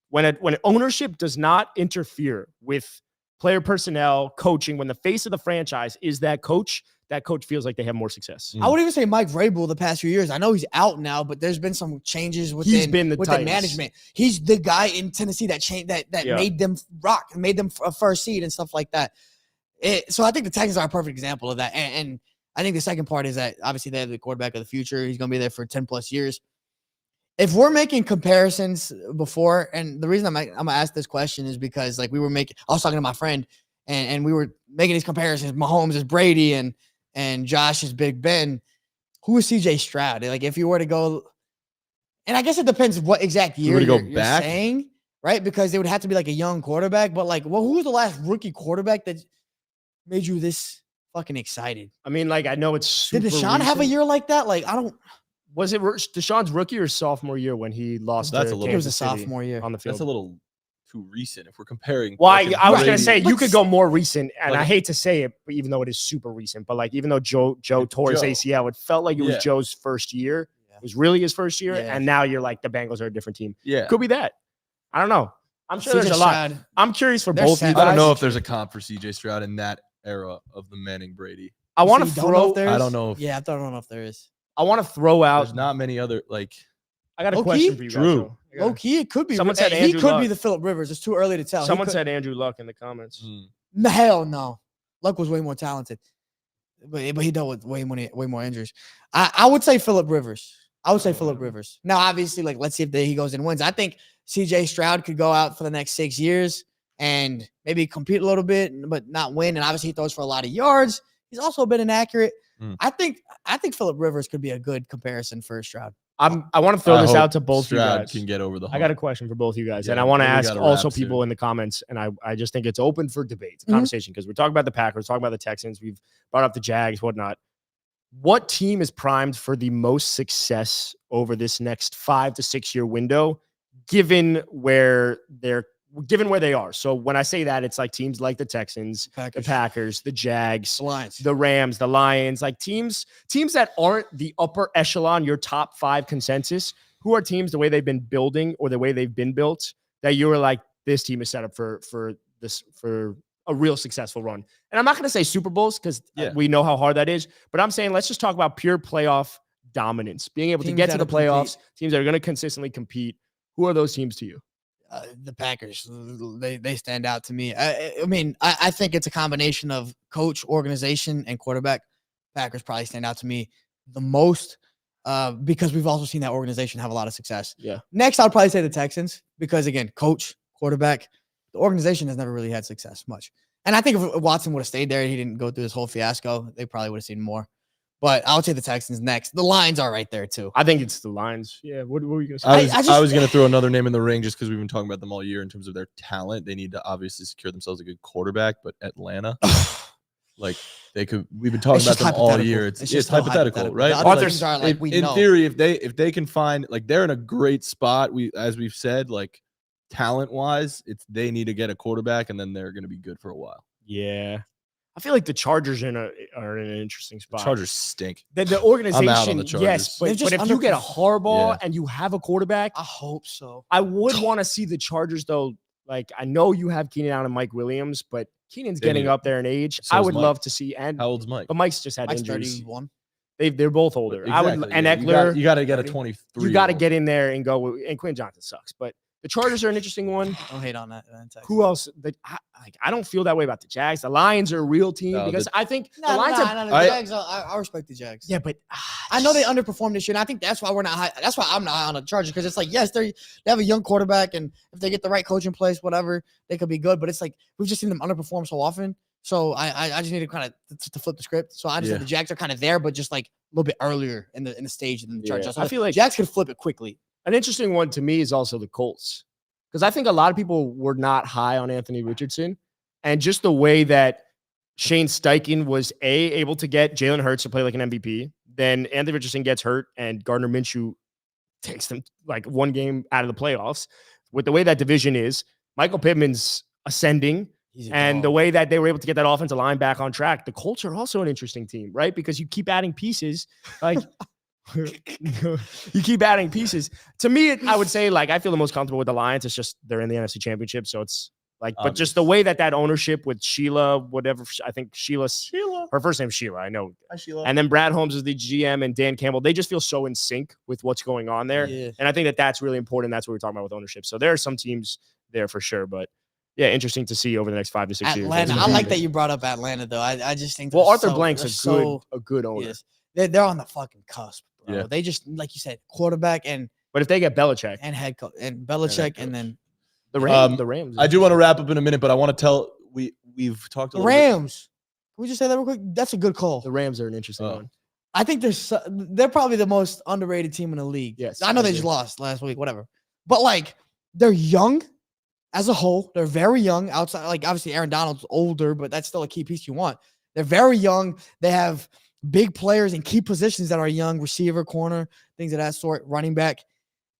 When ownership does not interfere with player personnel, coaching, when the face of the franchise is that coach feels like they have more success. I would even say Mike Vrabel the past few years. I know he's out now, but there's been some changes within management. He's the guy in Tennessee that made them rock, made them a first seed and stuff like that. So I think the Texans are a perfect example of that. And I think the second part is that obviously they have the quarterback of the future. He's going to be there for 10 plus years. If we're making comparisons before, and the reason I'm going to ask this question is because like I was talking to my friend and we were making these comparisons. Mahomes is Brady and Josh is Big Ben. Who is CJ Stroud? Like if you were to go, and I guess it depends what exact year you're saying, right? Because it would have to be like a young quarterback, but like, well, who was the last rookie quarterback that made you this fucking excited? I mean, like I know it's super Did Deshaun have a year like that? Like I don't. Was it Deshaun's rookie or sophomore year when he lost? It was a sophomore year on the field. That's a little too recent if we're comparing. Why? I was gonna say you could go more recent, and I hate to say it, but even though it is super recent, but like even though Joe tore his ACL, it felt like it was Joe's first year. It was really his first year, and now you're like the Bengals are a different team. Yeah, could be that. I don't know. I'm sure there's a lot. I'm curious for both of you guys. I don't know if there's a comp for CJ Stroud in that era of the Manning Brady. I want to throw. I don't know. I don't know if there is. I want to throw out. There's not many other like. I got a question for you guys. Drew. Low key, it could be. Someone said Andrew he could Luck. be the Phillip Rivers. It's too early to tell. Someone said Andrew Luck in the comments. Hell no. Luck was way more talented, but he dealt with way more injuries. I would say Phillip Rivers. Now, obviously, like let's see if he goes and wins. I think CJ Stroud could go out for the next 6 years and maybe compete a little bit, but not win. And obviously, he throws for a lot of yards. He's also been inaccurate. I think Phillip Rivers could be a good comparison for Stroud. I want to throw this out to both Stroud you guys. Can get over the hump. I got a question for both you guys, and I want to ask also people in the comments. And I just think it's open for debate, conversation, because we're talking about the Packers, talking about the Texans. We've brought up the Jags, whatnot. What team is primed for the most success over this next 5 to 6 year window, given where given where they are. So when I say that, it's like teams like the Texans, Packers. the Packers, the Jags, The Lions. the Rams, the Lions, like teams that aren't the upper echelon, your top 5 consensus. Who are teams the way they've been building or the way they've been built that you were like, this team is set up for a real successful run? And I'm not going to say Super Bowls because we know how hard that is, but I'm saying let's just talk about pure playoff dominance, being able to get to the playoffs, teams that are going to consistently compete. Who are those teams to you? The Packers. They stand out to me. I mean, I think it's a combination of coach, organization, and quarterback. Packers probably stand out to me the most because we've also seen that organization have a lot of success. Yeah. Next, I'll probably say the Texans because, again, coach, quarterback, the organization has never really had success much. And I think if Watson would have stayed there, he didn't go through this whole fiasco, they probably would have seen more. But I would say the Texans next. The Lions are right there, too. I think it's the Lions. Yeah. What were you going to say? I was going to throw another name in the ring just because we've been talking about them all year in terms of their talent. They need to obviously secure themselves a good quarterback, but Atlanta, like we've been talking about them all year. It's just hypothetical, right? In theory, if they can find, like, they're in a great spot. As we've said, like, talent wise, they need to get a quarterback, and then they're going to be good for a while. Yeah. I feel like the Chargers are in an interesting spot. The Chargers stink. The organization, I'm out on the Chargers. yes, but if you get a Harbaugh and you have a quarterback, I hope so. I would want to see the Chargers, though. Like, I know you have Keenan Allen and Mike Williams, but Keenan's getting up there in age. So I would Mike. love to see. And how old's Mike? But Mike's just had Mike's injuries. 31. They're both older. Exactly, and Eckler. You got to get a 23. You got to get in there and go. And Quinn Johnson sucks, but the Chargers are an interesting one. Don't hate on that. Who else? I don't feel that way about the Jags. The Lions are a real team because I think the Lions the Jags. I respect the Jags. Yeah, but I know they underperformed this year, and I think that's why we're not high. That's why I'm not high on the Chargers because it's like, yes, they have a young quarterback, and if they get the right coach in place, whatever, they could be good. But it's like we've just seen them underperform so often. So I just need to kind of to flip the script. So I just think the Jags are kind of there, but just like a little bit earlier in the stage than the Chargers. So I feel like Jags could flip it quickly. An interesting one to me is also the Colts. Because I think a lot of people were not high on Anthony Richardson. And just the way that Shane Steichen was able to get Jalen Hurts to play like an MVP. Then Anthony Richardson gets hurt and Gardner Minshew takes them like one game out of the playoffs. With the way that division is, Michael Pittman's ascending. And the way that they were able to get that offensive line back on track, the Colts are also an interesting team, right? Because you keep adding pieces. Like you keep adding pieces. To me, I would say, like, I feel the most comfortable with the Lions. It's just they're in the NFC Championship, so it's like, but just the way that ownership with Sheila, whatever, I think Sheila, her first name's Sheila, I know. Hi, Sheila. And then Brad Holmes is the GM and Dan Campbell. They just feel so in sync with what's going on there. Yeah. And I think that's really important. That's what we're talking about with ownership. So there are some teams there for sure, but yeah, interesting to see over the next 5 to 6 years. Atlanta. I like that you brought up Atlanta, though. I just think Arthur Blank's a good owner. Yes. They're on the fucking cusp, bro. Yeah. They just, like you said, quarterback but if they get Belichick and head coach and Belichick and then the Rams. I do want to wrap up in a minute, but I want to tell we've talked a the little Rams. Can we just say that real quick? That's a good call. The Rams are an interesting one. I think they're probably the most underrated team in the league. Yes, I know they just lost last week, whatever. But like they're young as a whole. They're very young outside. Like obviously Aaron Donald's older, but that's still a key piece you want. They're very young. They have big players in key positions that are young, receiver, corner, things of that sort, running back.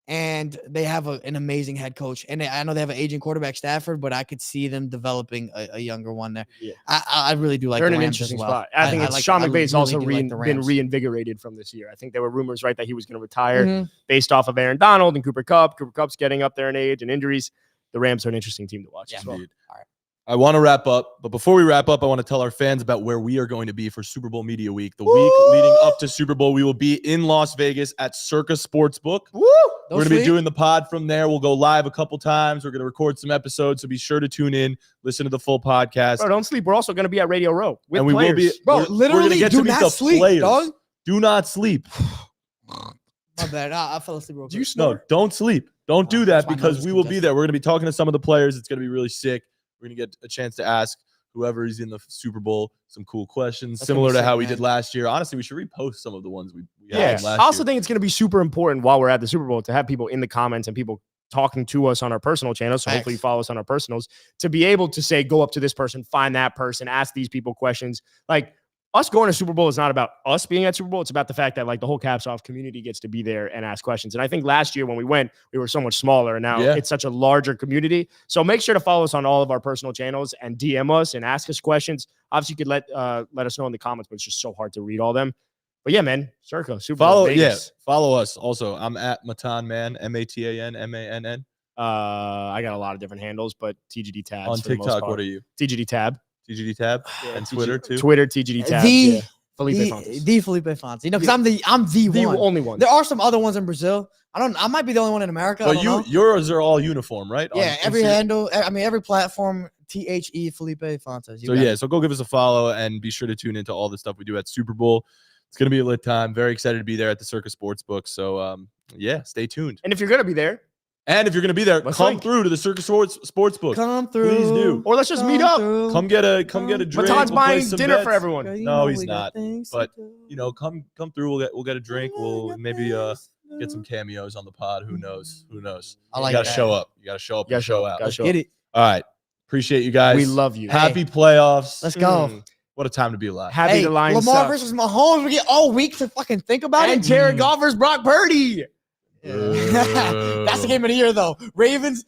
And they have an amazing head coach. And I know they have an aging quarterback, Stafford, but I could see them developing a younger one there. Yeah. I really do like They're the in an Rams interesting as well. spot. I think Sean McVay's also been reinvigorated from this year. I think there were rumors, right, that he was going to retire based off of Aaron Donald and Cooper Kupp. Cooper Kupp's getting up there in age and injuries. The Rams are an interesting team to watch as well. All right. I want to wrap up, but before we wrap up, I want to tell our fans about where we are going to be for Super Bowl Media Week. The week leading up to Super Bowl, we will be in Las Vegas at Circa Sportsbook. We're going to be doing the pod from there. We'll go live a couple times. We're going to record some episodes, so be sure to tune in, listen to the full podcast. Bro, don't sleep. We're also going to be at Radio Row with and we players. will be, bro, literally, do not sleep, dog. Do not sleep. My bad. I fell asleep real quick. Do you snore? No, don't sleep. Don't do that because we will be there. We're going to be talking to some of the players. It's going to be really sick. We're going to get a chance to ask whoever is in the Super Bowl some cool questions, similar to how we did last year. Honestly, we should repost some of the ones we had last year. I also think it's going to be super important while we're at the Super Bowl to have people in the comments and people talking to us on our personal channels. So hopefully you follow us on our personals to be able to say, go up to this person, find that person, ask these people questions. Like us going to Super Bowl is not about us being at Super Bowl. It's about the fact that like the whole Caps Off community gets to be there and ask questions. And I think last year when we went, we were so much smaller, and now it's such a larger community. So make sure to follow us on all of our personal channels and DM us and ask us questions. Obviously, you could let us know in the comments, but it's just so hard to read all them. But yeah, man, Circa, Super Bowl, Vegas. Follow us. Also, I'm at Matan Man, MATANMANN. I got a lot of different handles, but TGD tabs on TikTok. What are you? TGD tab. TGD tab and Twitter too. Twitter TGD tab. Felipe Fontes. The Felipe Fontes. You know, because I'm the only one. There are some other ones in Brazil. I might be the only one in America. But yours are all uniform, right? Yeah, every handle. I mean, every platform. THE Felipe Fontes. So go give us a follow and be sure to tune into all the stuff we do at Super Bowl. It's going to be a lit time. Very excited to be there at the Circa Sportsbook. So, stay tuned. And if you're going to be there, come through to the Circa Sportsbook. Come through. Please do. Or let's just meet up. Come get a drink. Matan's buying dinner for everyone. No, he's not. But, come through. We'll get a drink. We'll maybe get some cameos on the pod. Who knows? I like you got to show up. You got to show up and show out. Let's get it. All right. Appreciate you guys. We love you. Happy playoffs. Let's go. What a time to be alive. Happy the Lions Lamar suck. versus Mahomes. We get all week to fucking think about it. And Jared Goff versus Brock Purdy. That's the game of the year, though. Ravens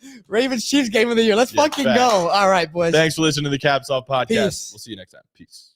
Chiefs game of the year. Let's fucking go. All right, boys. Thanks for listening to the Caps Off podcast. Peace. We'll see you next time. Peace.